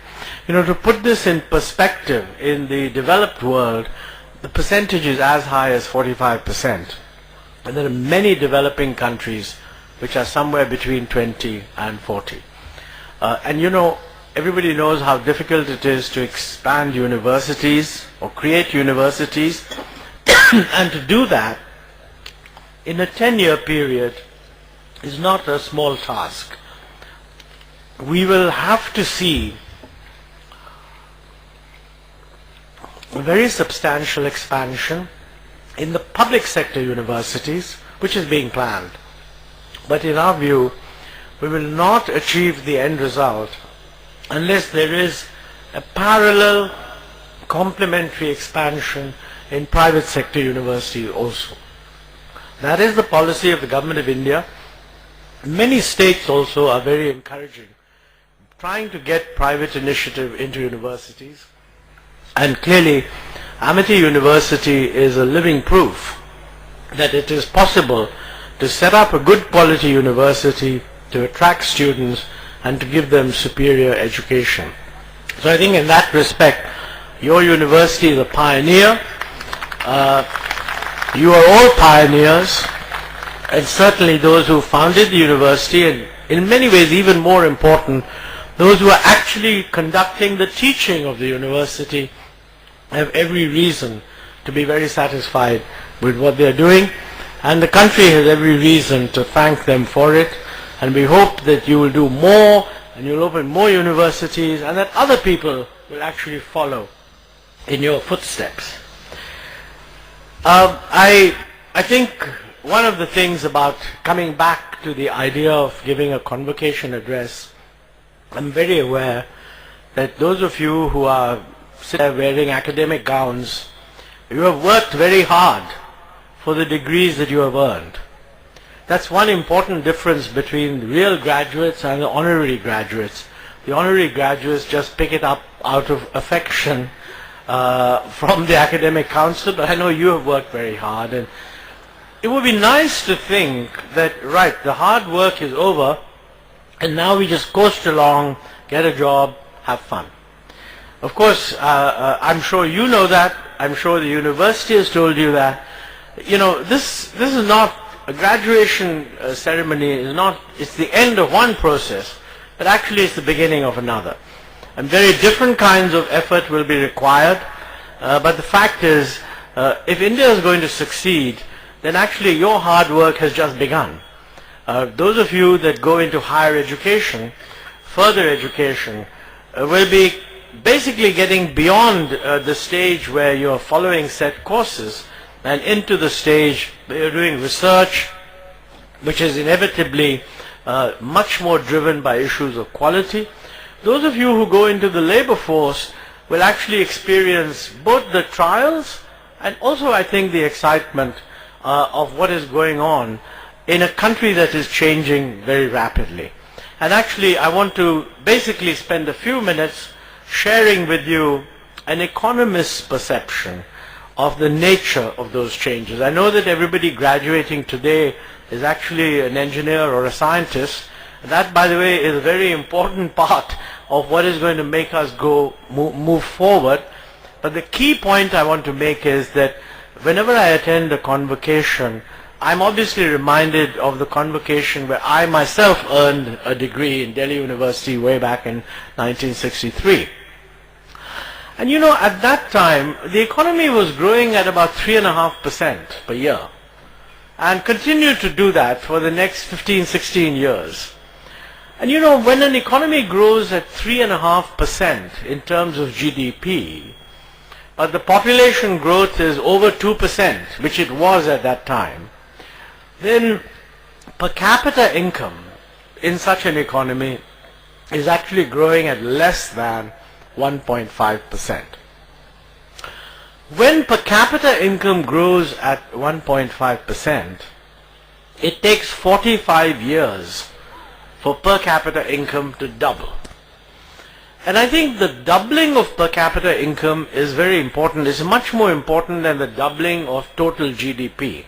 You know, to put this in perspective, in the developed world, the percentage is as high as 45%. And there are many developing countries which are somewhere between 20 and 40. And you know, everybody knows how difficult it is to expand universities or create universities. And to do that in a 10-year period is not a small task. We will have to see a very substantial expansion in the public sector universities, which is being planned. But in our view, we will not achieve the end result unless there is a parallel complementary expansion in private sector universities also. That is the policy of the Government of India. Many states also are very encouraging, trying to get private initiative into universities. And clearly, Amity University is a living proof that it is possible to set up a good quality university, to attract students, and to give them superior education. So I think in that respect, your university is a pioneer. You are all pioneers, and certainly those who founded the university, and in many ways even more important, those who are actually conducting the teaching of the university have every reason to be very satisfied with what they are doing, and the country has every reason to thank them for it. And we hope that you will do more, and you'll open more universities, and that other people will actually follow in your footsteps. I think one of the things about coming back to the idea of giving a convocation address, I'm very aware that those of you who are sitting there wearing academic gowns, you have worked very hard for the degrees that you have earned. That's one important difference between real graduates and the honorary graduates. The honorary graduates just pick it up out of affection from the academic council, but I know you have worked very hard, and it would be nice to think that, right, the hard work is over, and now we just coast along, get a job, have fun. Of course, I'm sure you know that. I'm sure the university has told you that. You know, this is not a graduation ceremony. It's the end of one process, but actually it's the beginning of another. And very different kinds of effort will be required. But the fact is, if India is going to succeed, then actually your hard work has just begun. Those of you that go into higher education, further education, will be basically getting beyond the stage where you're following set courses and into the stage where you're doing research, which is inevitably much more driven by issues of quality. Those of you who go into the labor force will actually experience both the trials and also, I think, the excitement of what is going on in a country that is changing very rapidly. And actually, I want to basically spend a few minutes sharing with you an economist's perception of the nature of those changes. I know that everybody graduating today is actually an engineer or a scientist. That, by the way, is a very important part of what is going to make us move forward. But the key point I want to make is that whenever I attend a convocation, I'm obviously reminded of the convocation where I myself earned a degree in Delhi University way back in 1963. And you know, at that time, the economy was growing at about 3.5% per year and continued to do that for the next 15, 16 years. And you know, when an economy grows at 3.5% in terms of GDP, but the population growth is over 2%, which it was at that time, then per capita income in such an economy is actually growing at less than 1.5%. When per capita income grows at 1.5%, it takes 45 years for per capita income to double. And I think the doubling of per capita income is very important. It's much more important than the doubling of total GDP.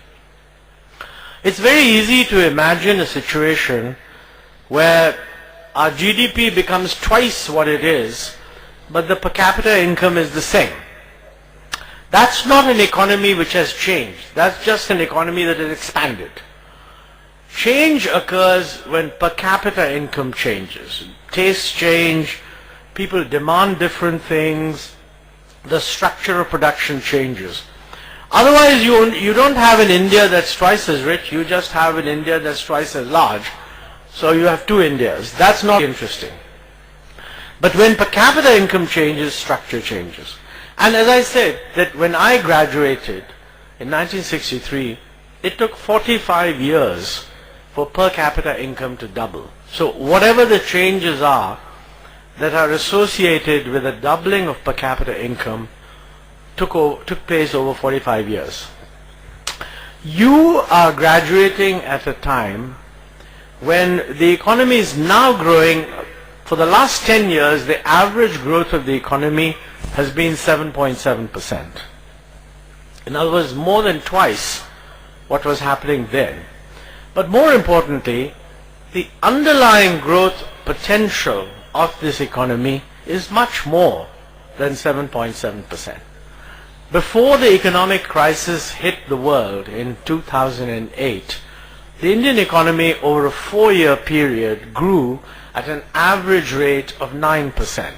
It's very easy to imagine a situation where our GDP becomes twice what it is, but the per capita income is the same. That's not an economy which has changed. That's just an economy that has expanded. Change occurs when per capita income changes. Tastes change, people demand different things, the structure of production changes. Otherwise, you don't have an India that's twice as rich, you just have an India that's twice as large. So you have two Indias. That's not interesting. But when per capita income changes, structure changes. And as I said, that when I graduated in 1963, it took 45 years for per capita income to double. So whatever the changes are that are associated with a doubling of per capita income took place over 45 years. You are graduating at a time when the economy is now growing. For the last 10 years, the average growth of the economy has been 7.7%. In other words, more than twice what was happening then. But more importantly, the underlying growth potential of this economy is much more than 7.7%. Before the economic crisis hit the world in 2008, the Indian economy over a 4-year period grew at an average rate of 9%.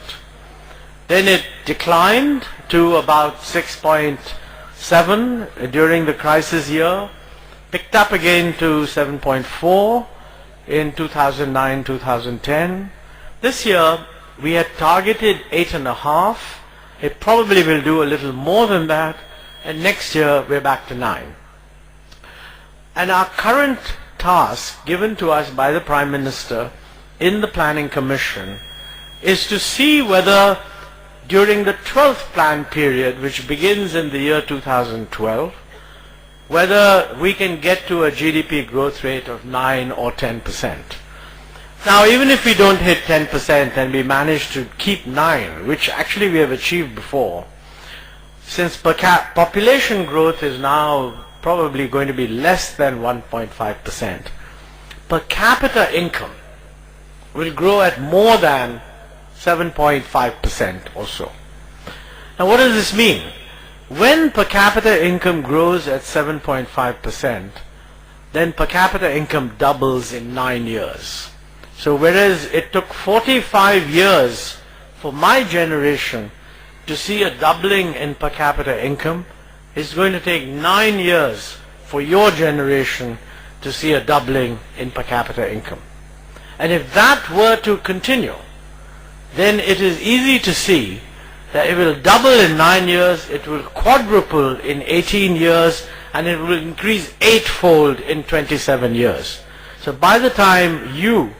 Then it declined to about 6.7 during the crisis year, picked up again to 7.4 in 2009-2010. This year we had targeted 8.5. It probably will do a little more than that, and next year we're back to 9. And our current task given to us by the Prime Minister in the Planning Commission is to see whether during the 12th plan period, which begins in the year 2012, whether we can get to a GDP growth rate of 9 or 10%. Now, even if we don't hit 10% and we manage to keep 9, which actually we have achieved before, since population growth is now probably going to be less than 1.5%, per capita income will grow at more than 7.5% or so. Now what does this mean? When per capita income grows at 7.5%, then per capita income doubles in 9 years. So whereas it took 45 years for my generation to see a doubling in per capita income, it's going to take 9 years for your generation to see a doubling in per capita income. And if that were to continue, then it is easy to see that it will double in 9 years, it will quadruple in 18 years, and it will increase 8-fold in 27 years. So by the time you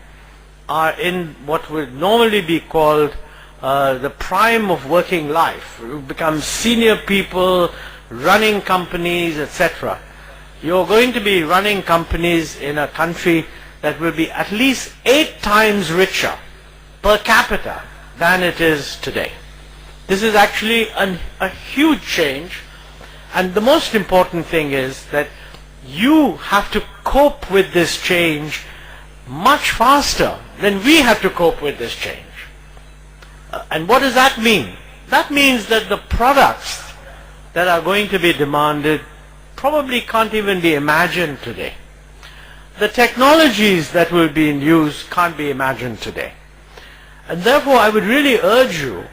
are in what would normally be called the prime of working life, you become senior people, running companies, etc., you're going to be running companies in a country that will be at least 8 times richer per capita than it is today. This is actually a huge change, and the most important thing is that you have to cope with this change much faster than we have to cope with this change. And what does that mean? That means that the products that are going to be demanded probably can't even be imagined today. The technologies that will be in use can't be imagined today. And therefore I would really urge you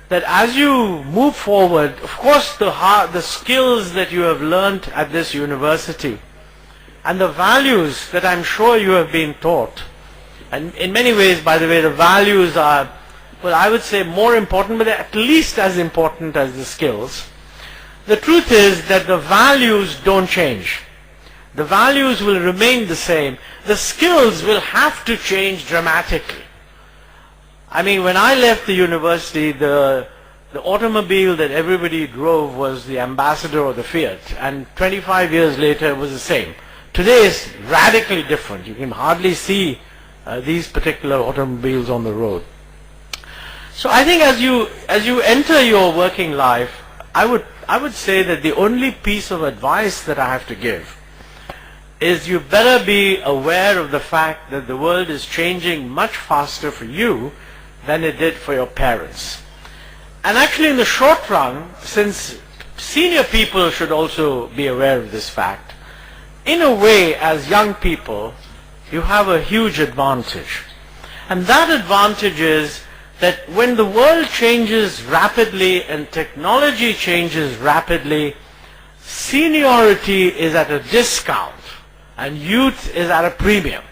that as you move forward, of course the skills that you have learnt at this university and the values that I'm sure you have been taught, and in many ways, by the way, the values are, well, I would say more important, but at least as important as the skills. The truth is that the values don't change. The values will remain the same. The skills will have to change dramatically. I mean, when I left the university, the automobile that everybody drove was the Ambassador or the Fiat, and 25 years later it was the same. Today is radically different. You can hardly see these particular automobiles on the road. So I think as you enter your working life, I would say that the only piece of advice that I have to give is you better be aware of the fact that the world is changing much faster for you than it did for your parents. And actually in the short run, since senior people should also be aware of this fact, in a way as young people, you have a huge advantage. And that advantage is that when the world changes rapidly and technology changes rapidly, seniority is at a discount and youth is at a premium.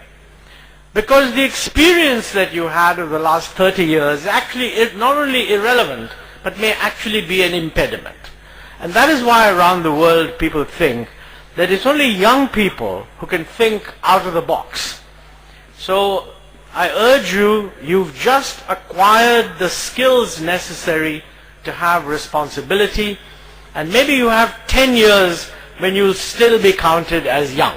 Because the experience that you had over the last 30 years actually is not only irrelevant, but may actually be an impediment. And that is why around the world people think that it's only young people who can think out of the box. So I urge you, you've just acquired the skills necessary to have responsibility, and maybe you have 10 years when you'll still be counted as young.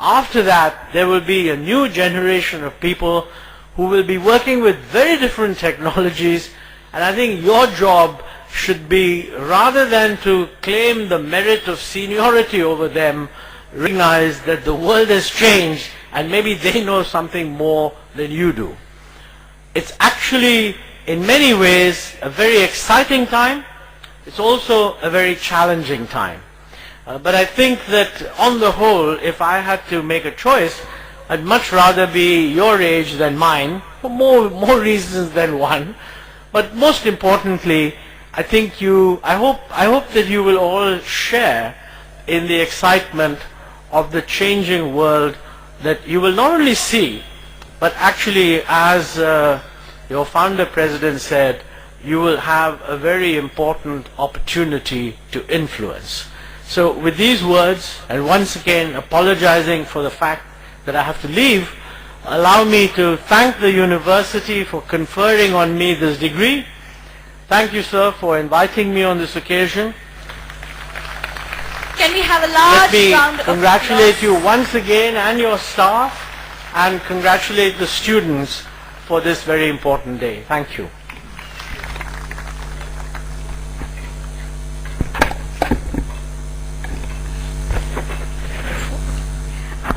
After that, there will be a new generation of people who will be working with very different technologies, and I think your job should be, rather than to claim the merit of seniority over them, recognize that the world has changed and maybe they know something more than you do. It's actually, in many ways, a very exciting time. It's also a very challenging time. But I think that on the whole, if I had to make a choice, I'd much rather be your age than mine, for more reasons than one. But most importantly, I think I hope that you will all share in the excitement of the changing world that you will not only see, but actually, as your founder president said, you will have a very important opportunity to influence. So with these words, and once again apologizing for the fact that I have to leave, allow me to thank the university for conferring on me this degree. Thank you, sir, for inviting me on this occasion. Can we have a large Let me round of congratulate applause? you once again and your staff, and congratulate the students for this very important day. Thank you.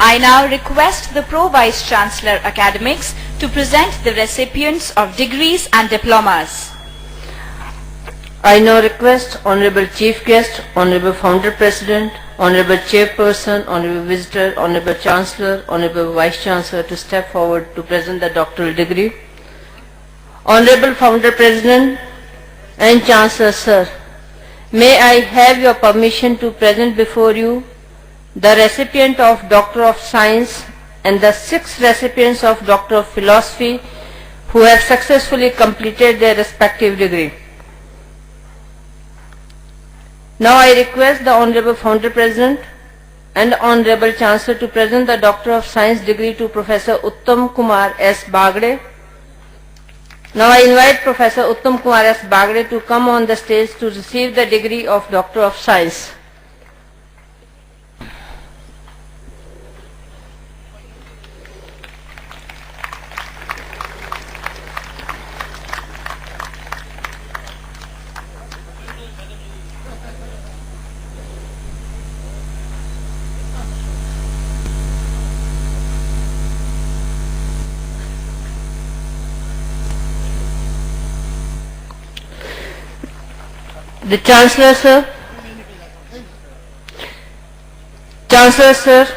I now request the Pro-Vice Chancellor Academics to present the recipients of degrees and diplomas. I now request Honorable Chief Guest, Honorable Founder President, Honorable Chairperson, Honorable Visitor, Honorable Chancellor, Honorable Vice Chancellor to step forward to present the doctoral degree. Honorable Founder President and Chancellor, Sir, may I have your permission to present before you the recipient of Doctor of Science and the 6 recipients of Doctor of Philosophy who have successfully completed their respective degree. Now I request the Honorable Founder President and Honorable Chancellor to present the Doctor of Science degree to Professor Uttam Kumar S. Bagde. Now I invite Professor Uttam Kumar S. Bagde to come on the stage to receive the degree of Doctor of Science. The Chancellor, Sir. Chancellor, Sir,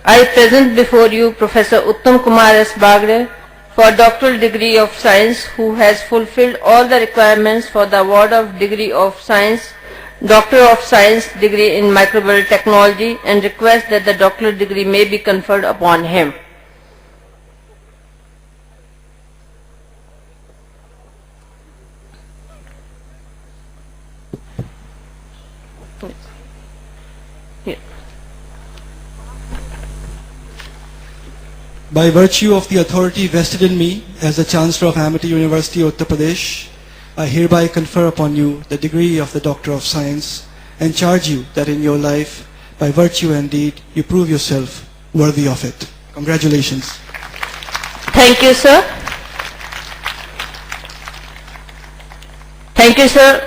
I present before you Professor Uttam Kumar S. Bagde for doctoral degree of science who has fulfilled all the requirements for the award of degree of science, Doctor of Science degree in microbial technology, and request that the doctoral degree may be conferred upon him. By virtue of the authority vested in me as the Chancellor of Amity University, Uttar Pradesh, I hereby confer upon you the degree of the Doctor of Science and charge you that in your life, by virtue and deed, you prove yourself worthy of it. Congratulations. Thank you, sir. Thank you, sir.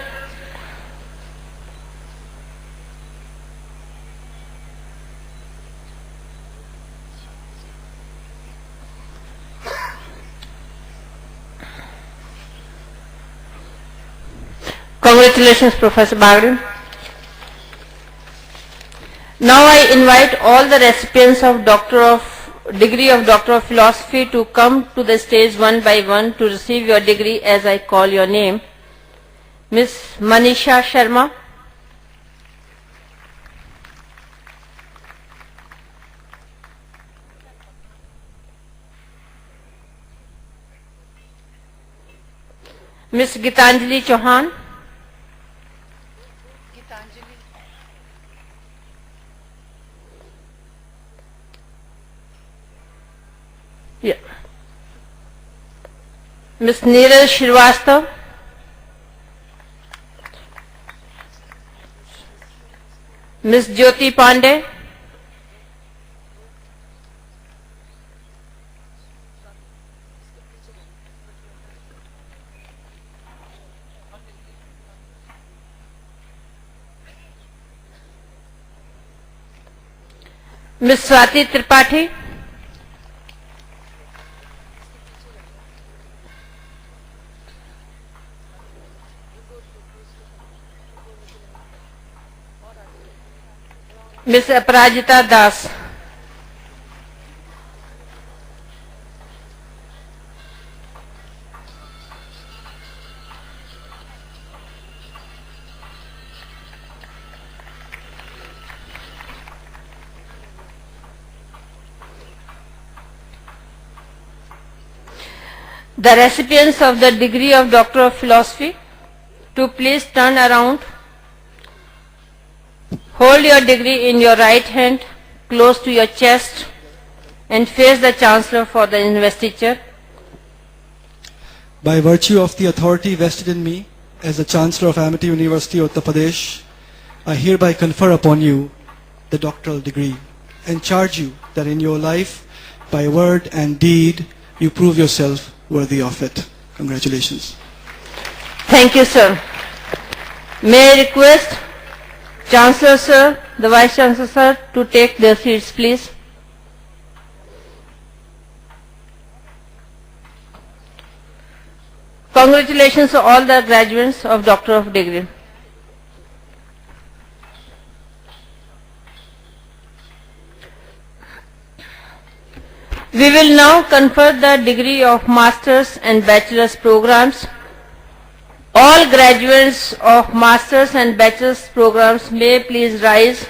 Congratulations, Professor Bagde. Now I invite all the recipients of degree of Doctor of Philosophy to come to the stage one by one to receive your degree as I call your name. Ms. Manisha Sharma. Ms. Gitanjali Chauhan. Yeah. Ms. Neeraj Shrivastava. Ms. Jyoti Pandey. Ms. Swati Tripathi. Ms. Aparajita Das. The recipients of the degree of Doctor of Philosophy to please turn around. Hold your degree in your right hand close to your chest and face the Chancellor for the investiture. By virtue of the authority vested in me as the Chancellor of Amity University, Uttar Pradesh, I hereby confer upon you the doctoral degree and charge you that in your life, by word and deed, you prove yourself worthy of it. Congratulations. Thank you, sir. May I request Chancellor, sir, the Vice Chancellor, sir, to take their seats, please. Congratulations to all the graduates of Doctor of Degree. We will now confer the degree of Masters and Bachelor's programs. All graduates of Masters and Bachelor's programs may please rise.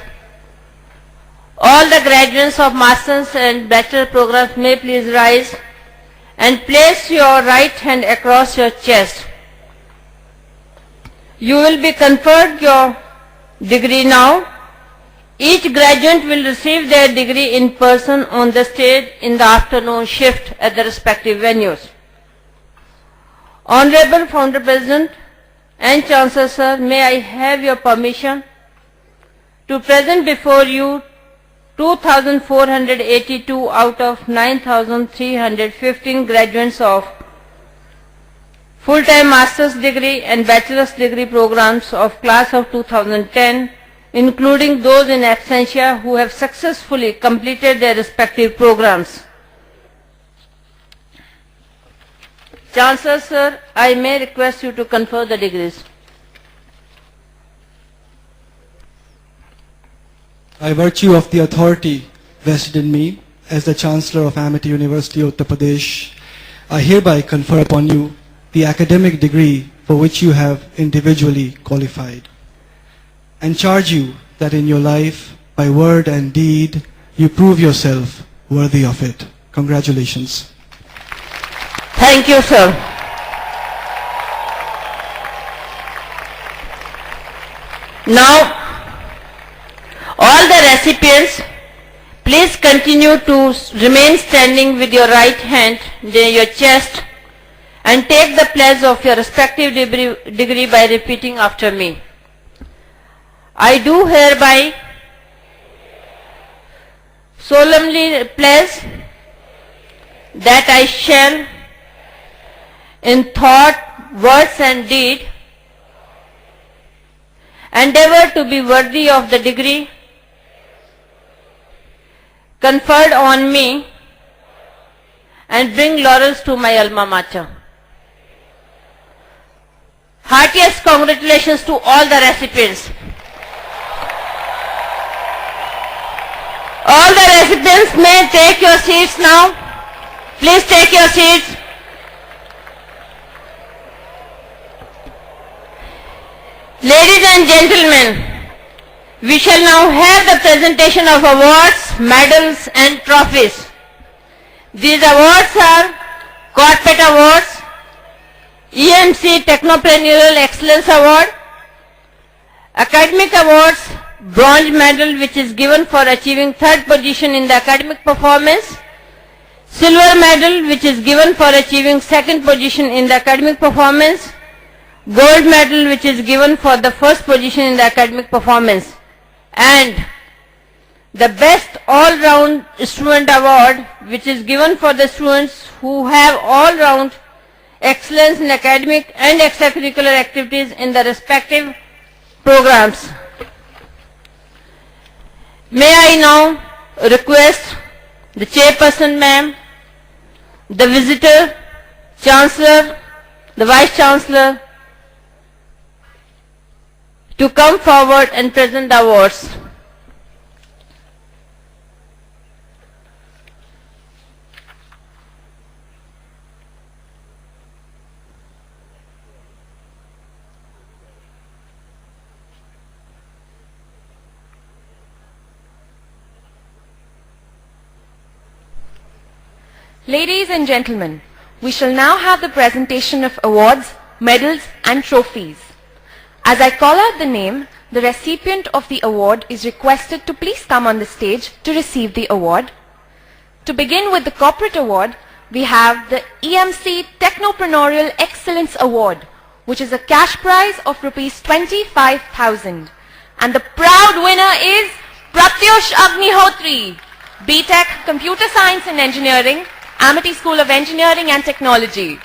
All the graduates of Masters and Bachelor programs may please rise and place your right hand across your chest. You will be conferred your degree now. Each graduate will receive their degree in person on the stage in the afternoon shift at the respective venues. Honorable Founder President and Chancellor Sir, may I have your permission to present before you 2,482 out of 9,315 graduates of full-time master's degree and bachelor's degree programs of class of 2010, including those in absentia who have successfully completed their respective programs. Chancellor Sir, I may request you to confer the degrees. By virtue of the authority vested in me as the Chancellor of Amity University, Uttar Pradesh, I hereby confer upon you the academic degree for which you have individually qualified, and charge you that in your life, by word and deed, you prove yourself worthy of it. Congratulations. Thank you, sir. Now, all the recipients, please continue to remain standing with your right hand near your chest and take the pledge of your respective degree by repeating after me. I do hereby solemnly pledge that I shall, in thought, words and deed, endeavor to be worthy of the degree conferred on me and bring laurels to my alma mater. Heartiest congratulations to all the recipients. All the recipients may take your seats now. Please take your seats. Ladies and gentlemen, we shall now have the presentation of awards, medals and trophies. These awards are Corporate Awards, EMC Technopreneurial Excellence Award, Academic Awards, Bronze Medal which is given for achieving third position in the academic performance, Silver Medal which is given for achieving second position in the academic performance, Gold Medal which is given for the first position in the academic performance, and the Best All-Round Student Award which is given for the students who have all-round excellence in academic and extracurricular activities in the respective programs. May I now request the Chairperson Ma'am, the Visitor, Chancellor, the Vice Chancellor to come forward and present the awards. Ladies and gentlemen, we shall now have the presentation of awards, medals and trophies. As I call out the name, the recipient of the award is requested to please come on the stage to receive the award. To begin with the Corporate Award, we have the EMC Technopreneurial Excellence Award, which is a cash prize of Rs 25,000. And the proud winner is Pratyush Agnihotri, BTech Computer Science and Engineering, Amity School of Engineering and Technology.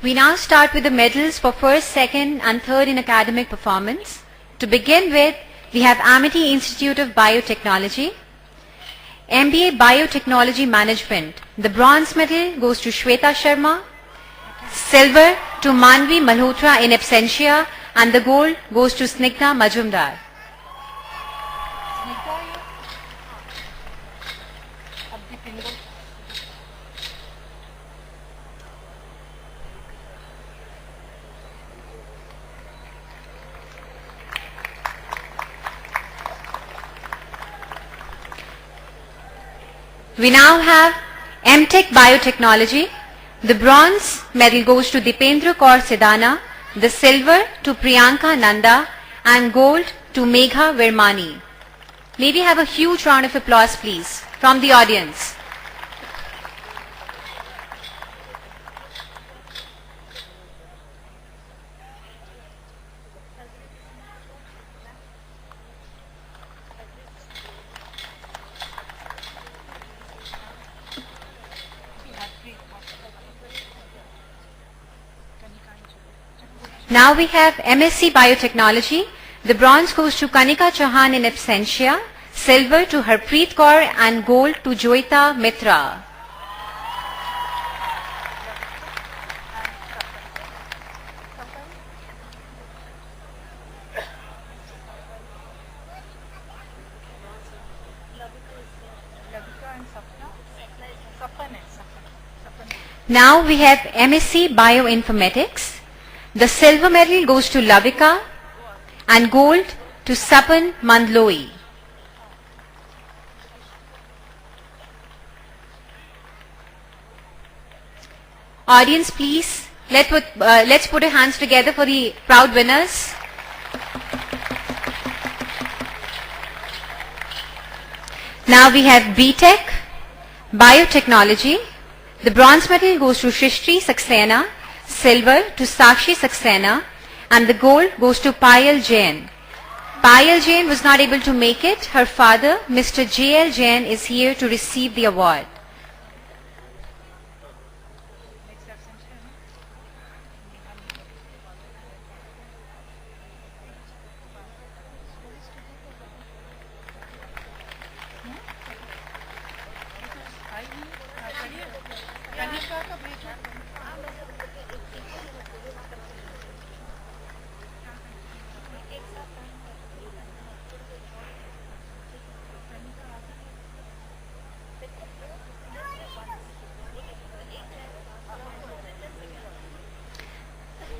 We now start with the medals for first, second and third in academic performance. To begin with, we have Amity Institute of Biotechnology, MBA Biotechnology Management. The bronze medal goes to Shweta Sharma, silver to Manvi Malhotra in absentia, and the gold goes to Snigdha Majumdar. We now have MTech Biotechnology. The bronze medal goes to Dipendra Kaur Sidana, the silver to Priyanka Nanda, and gold to Megha Vermani. May we have a huge round of applause, please, from the audience. Now we have MSc Biotechnology. The bronze goes to Kanika Chauhan in absentia, silver to Harpreet Kaur, and gold to Joita Mitra. Now we have MSc Bioinformatics. The silver medal goes to Lavika and gold to Sapan Mandloi. Audience, please, let's put our hands together for the proud winners. Now we have BTech Biotechnology. The bronze medal goes to Shrishti Saxena, silver to Sakshi Saxena, and the gold goes to Payal Jain. Payal Jain was not able to make it. Her father, Mr. J.L. Jain, is here to receive the award.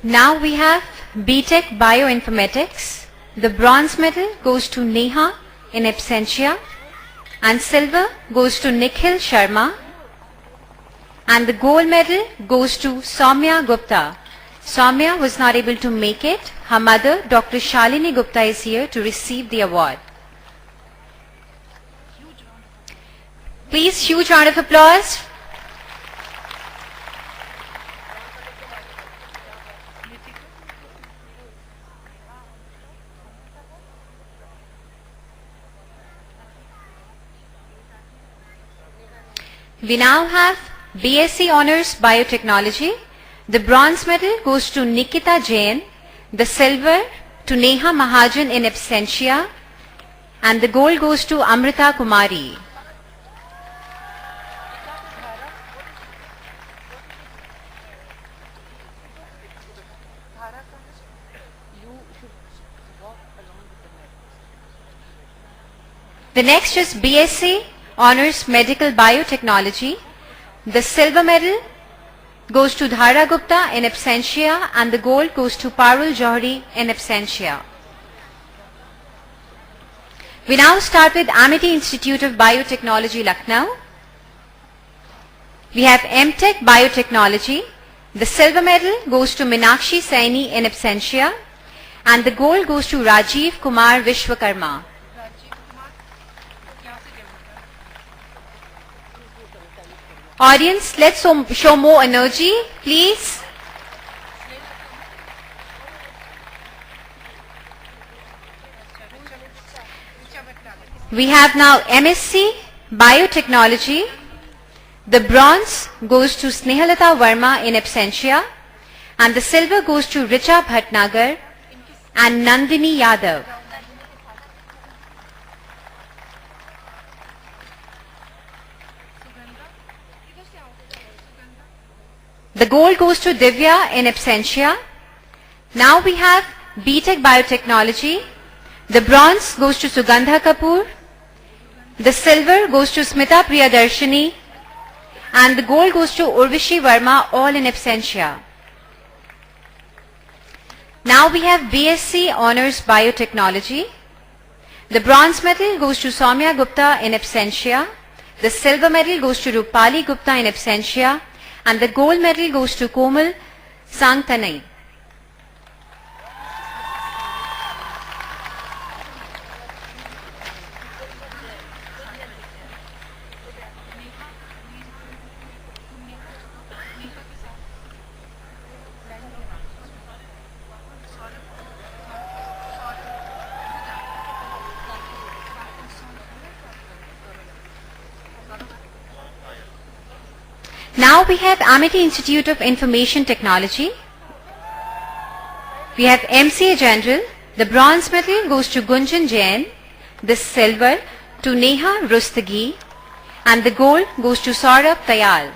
Now we have BTech Bioinformatics. The bronze medal goes to Neha in absentia, and silver goes to Nikhil Sharma, and the gold medal goes to Soumya Gupta. Soumya was not able to make it. Her mother, Dr. Shalini Gupta, is here to receive the award. Please, huge round of applause. We now have BSc Honours Biotechnology. The bronze medal goes to Nikita Jain, the silver to Neha Mahajan in absentia, and the gold goes to Amrita Kumari. The next is BSc Honours Medical Biotechnology. The silver medal goes to Dhara Gupta in absentia, and the gold goes to Parul Johri in absentia. We now start with Amity Institute of Biotechnology, Lucknow. We have MTech Biotechnology. The silver medal goes to Minakshi Saini in absentia, and the gold goes to Rajiv Kumar Vishwakarma. Audience, let's show more energy, please. We have now MSc Biotechnology. The bronze goes to Snehalata Verma in absentia, and the silver goes to Richa Bhatnagar and Nandini Yadav. The gold goes to Divya in absentia. Now we have BTech Biotechnology. The bronze goes to Sugandha Kapoor. The silver goes to Smita Priyadarshini. And the gold goes to Urvashi Verma, all in absentia. Now we have BSc Honours Biotechnology. The bronze medal goes to Soumya Gupta in absentia. The silver medal goes to Rupali Gupta in absentia. And the gold medal goes to Komal Sangtanai. Now we have Amity Institute of Information Technology. We have MCA General. The bronze medal goes to Gunjan Jain. The silver to Neha Rustagi. And the gold goes to Saurabh Tayal.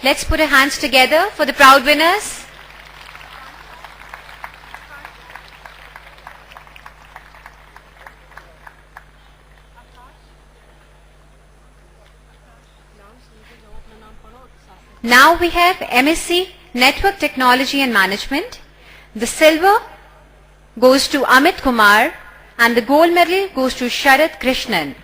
Let's put our hands together for the proud winners. Now we have MSc Network Technology and Management. The silver goes to Amit Kumar and the gold medal goes to Sharad Krishnan.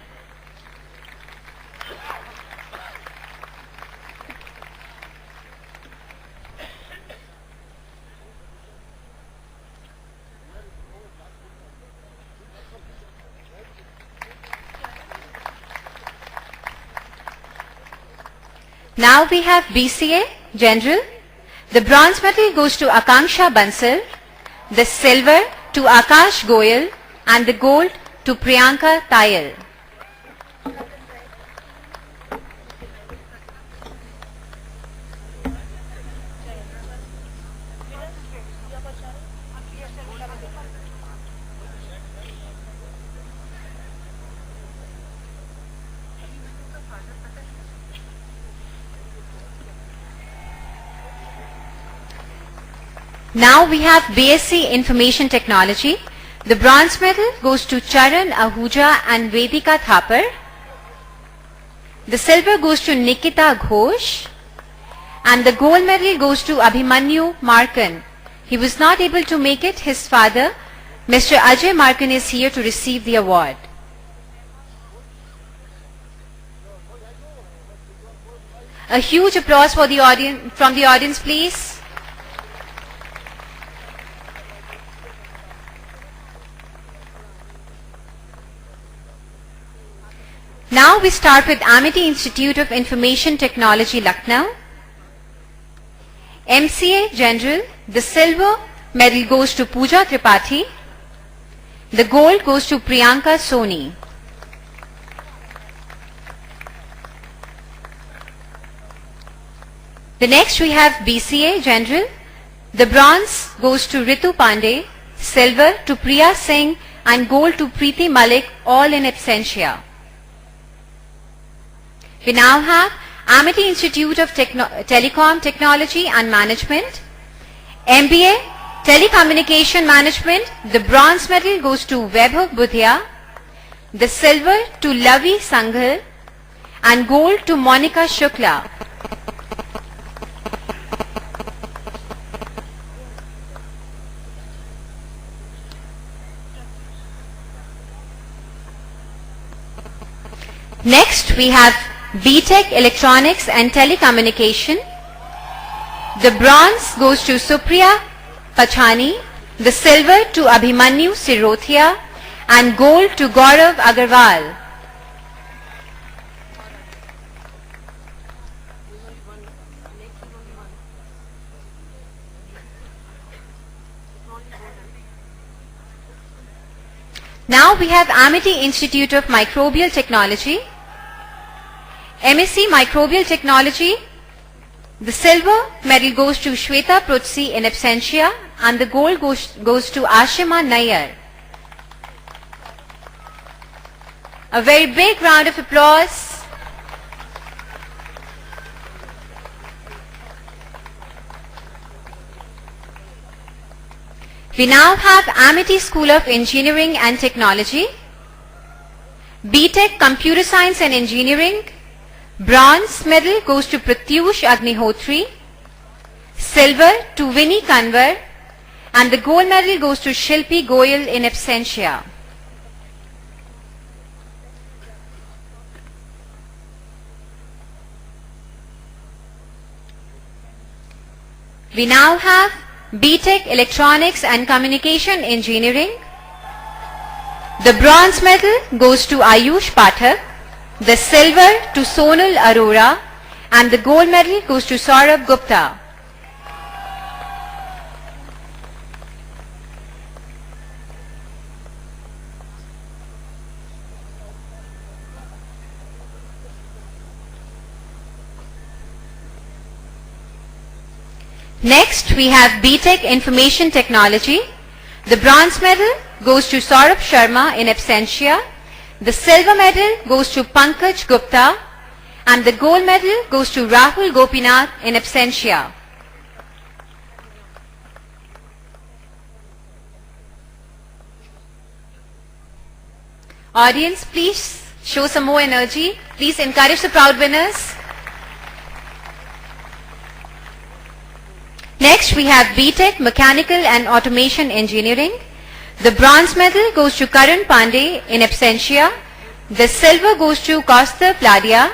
Now we have BCA General. The bronze medal goes to Akanksha Bansal, the silver to Akash Goyal and the gold to Priyanka Tayal. Now we have BSc Information Technology. The bronze medal goes to Charan Ahuja and Vedika Thapar. The silver goes to Nikita Ghosh. And the gold medal goes to Abhimanyu Markan. He was not able to make it. His father, Mr. Ajay Markan, is here to receive the award. A huge applause for the audience, from the audience, please. Now we start with Amity Institute of Information Technology, Lucknow. MCA General, the silver medal goes to Pooja Tripathi. The gold goes to Priyanka Soni. The next we have BCA General. The bronze goes to Ritu Pandey, silver to Priya Singh and gold to Preeti Malik, all in absentia. We now have Amity Institute of Telecom Technology and Management. MBA Telecommunication Management. The bronze medal goes to Vaibhav Budhia. The silver to Lavi Sanghal and gold to Monica Shukla. Next we have BTech Electronics and Telecommunication. The bronze goes to Supriya Pachani, the silver to Abhimanyu Sirothia and gold to Gaurav Agarwal. Now we have Amity Institute of Microbial Technology. MSc Microbial Technology, the silver medal goes to Shweta Prutsi in absentia and the gold goes to Ashima Nayyar. A very big round of applause. We now have Amity School of Engineering and Technology, BTech Computer Science and Engineering. Bronze medal goes to Pratyush Agnihotri, silver to Vinny Kanwar, and the gold medal goes to Shilpi Goyal in absentia. We now have BTech Electronics and Communication Engineering. The bronze medal goes to Ayush Pathak, the silver to Sonal Arora, and the gold medal goes to Saurabh Gupta. Next, we have BTech Information Technology. The bronze medal goes to Saurabh Sharma in absentia. The silver medal goes to Pankaj Gupta and the gold medal goes to Rahul Gopinath in absentia. Audience, please show some more energy. Please encourage the proud winners. Next, we have BTech Mechanical and Automation Engineering. The bronze medal goes to Karan Pandey in absentia. The silver goes to Kaustav Pladia.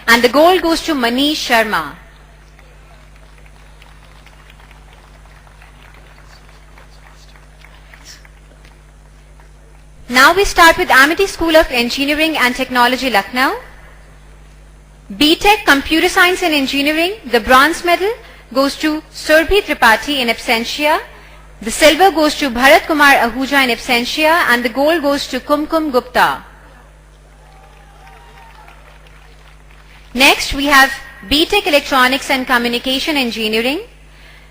And the gold goes to Manish Sharma. Now we start with Amity School of Engineering and Technology, Lucknow. BTech Computer Science and Engineering. The bronze medal goes to Surbhi Tripathi in absentia. The silver goes to Bharat Kumar Ahuja in absentia and the gold goes to Kumkum Gupta. Next, we have BTech Electronics and Communication Engineering.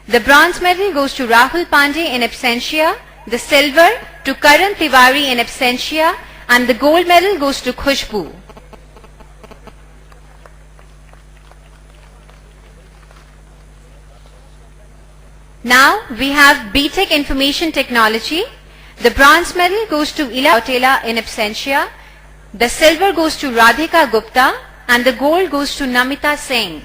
The bronze medal goes to Rahul Pandey in absentia. The silver to Karan Tiwari in absentia and the gold medal goes to Khushbu. Now we have BTech Information Technology. The bronze medal goes to Ila Autela in absentia. The silver goes to Radhika Gupta and the gold goes to Namita Singh.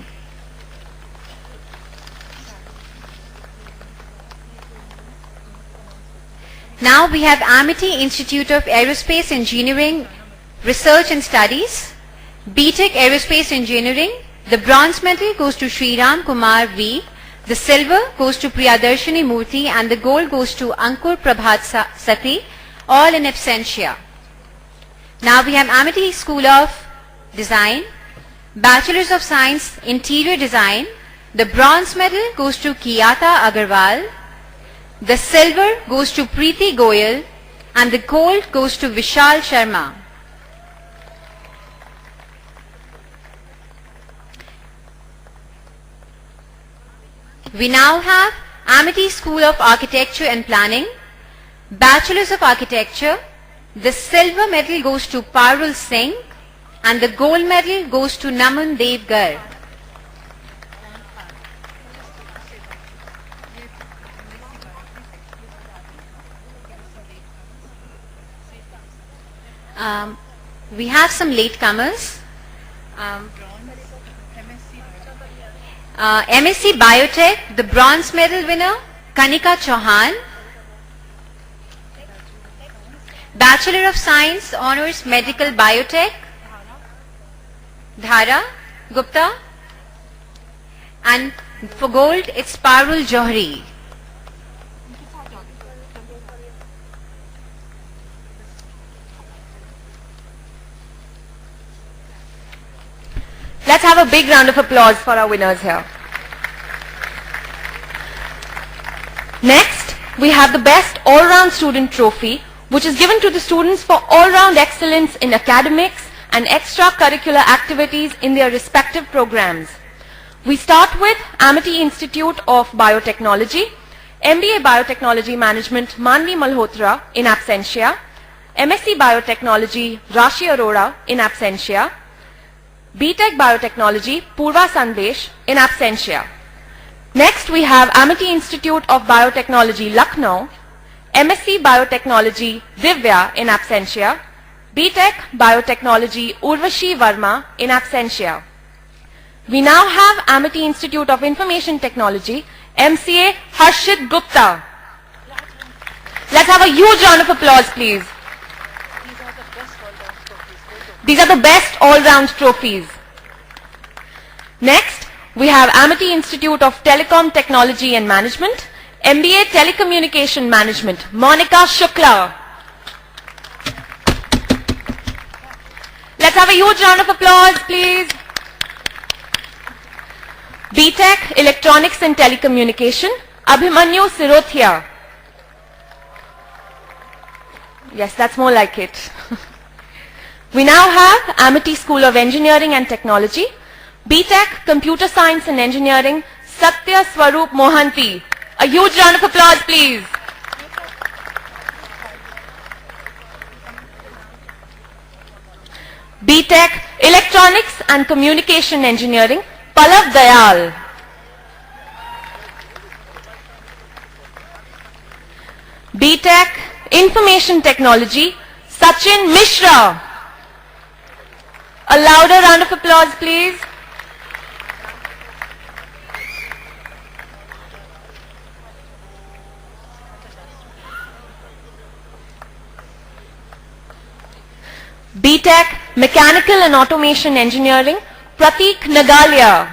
Now we have Amity Institute of Aerospace Engineering, Research and Studies. BTech Aerospace Engineering. The bronze medal goes to Sriram Kumar V. The silver goes to Priyadarshini Murthy and the gold goes to Ankur Prabhat Sati, all in absentia. Now we have Amity School of Design, Bachelors of Science, Interior Design. The bronze medal goes to Kiyata Agarwal. The silver goes to Preeti Goyal and the gold goes to Vishal Sharma. We now have Amity School of Architecture and Planning, Bachelors of Architecture. The silver medal goes to Parul Singh and the gold medal goes to Naman Dev Garg. We have some latecomers. MSc Biotech, the bronze medal winner, Kanika Chauhan. Bachelor of Science, Honours Medical Biotech, Dhara Gupta. And for gold, it's Parul Johri. Let's have a big round of applause for our winners here. Next, we have the Best All-Round Student Trophy, which is given to the students for all-round excellence in academics and extracurricular activities in their respective programs. We start with Amity Institute of Biotechnology, MBA Biotechnology Management Manvi Malhotra in absentia, MSc Biotechnology Rashi Arora in absentia, BTech Biotechnology Purva Sandesh in absentia. Next we have Amity Institute of Biotechnology Lucknow, MSc Biotechnology Divya in absentia, BTech Biotechnology Urvashi Verma in absentia. We now have Amity Institute of Information Technology, MCA Harshit Gupta. Let's have a huge round of applause, please. These are the best all-round trophies. Next, we have Amity Institute of Telecom Technology and Management, MBA Telecommunication Management, Monica Shukla. Let's have a huge round of applause, please. BTech Electronics and Telecommunication, Abhimanyu Sirothia. Yes, that's more like it. We now have Amity School of Engineering and Technology, BTech Computer Science and Engineering, Satya Swarup Mohanty. A huge round of applause, please. BTech Electronics and Communication Engineering, Palav Dayal. BTech Information Technology, Sachin Mishra. A louder round of applause, please. BTech Mechanical and Automation Engineering, Pratik Nagalia.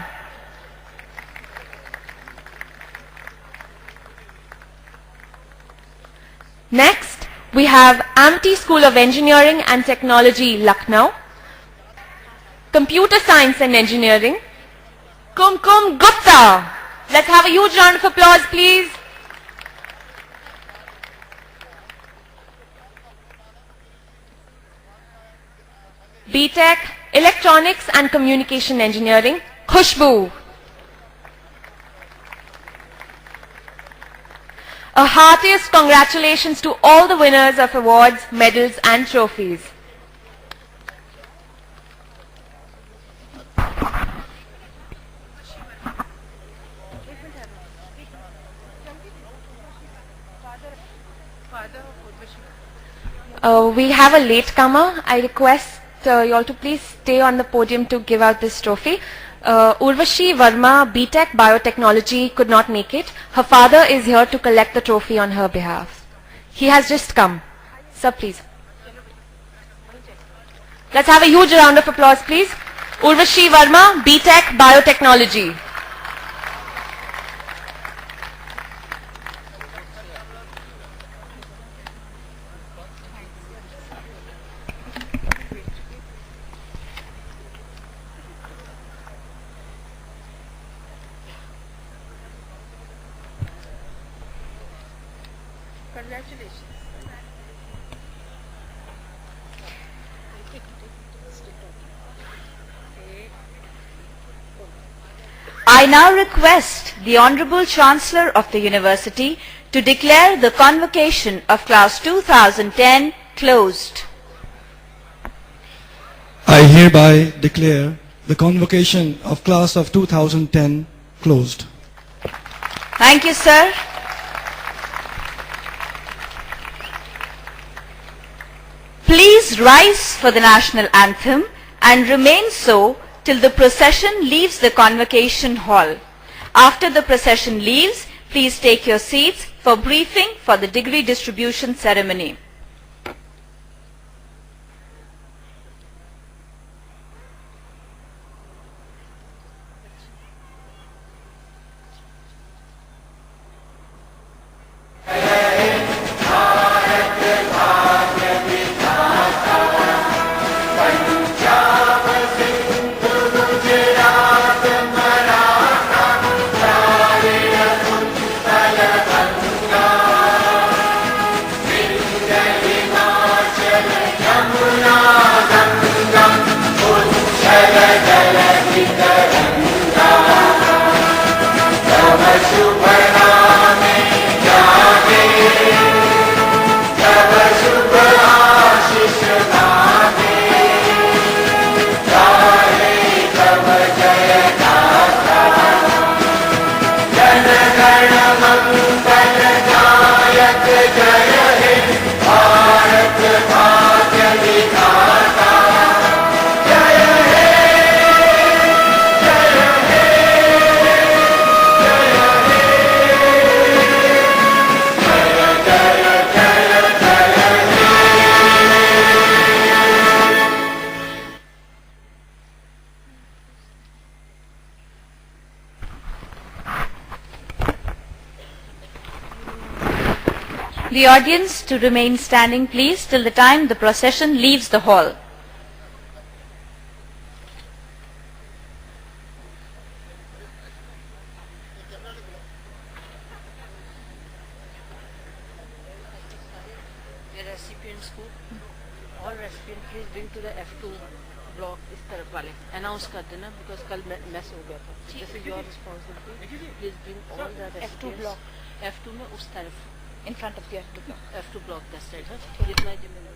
Next, we have Amity School of Engineering and Technology, Lucknow, Computer Science and Engineering, Kumkum Gupta. Let's have a huge round of applause, please. BTech Electronics and Communication Engineering, Khushbu. A heartiest congratulations to all the winners of awards, medals and trophies. We have a latecomer. I request you all to please stay on the podium to give out this trophy. Urvashi Verma, BTech Biotechnology, could not make it. Her father is here to collect the trophy on her behalf. He has just come. Sir, please. Let's have a huge round of applause, please. Urvashi Verma, BTech Biotechnology. I now request the Honorable Chancellor of the University to declare the convocation of Class 2010 closed. I hereby declare the convocation of Class of 2010 closed. Thank you, sir. Please rise for the national anthem and remain so till the procession leaves the convocation hall. After the procession leaves, please take your seats for briefing for the degree distribution ceremony. The audience to remain standing, please, till the time the procession leaves the hall. Recipients को all recipient please bring to the F2 block इस तरफ वाले announce कर देना because कल mess हो गया था. This is your responsibility. Please bring all the recipients. F2 block. F2 में उस तरफ. In front of the F2 block. F2 block that side. हाँ. जितना जिम्मेदार.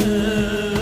है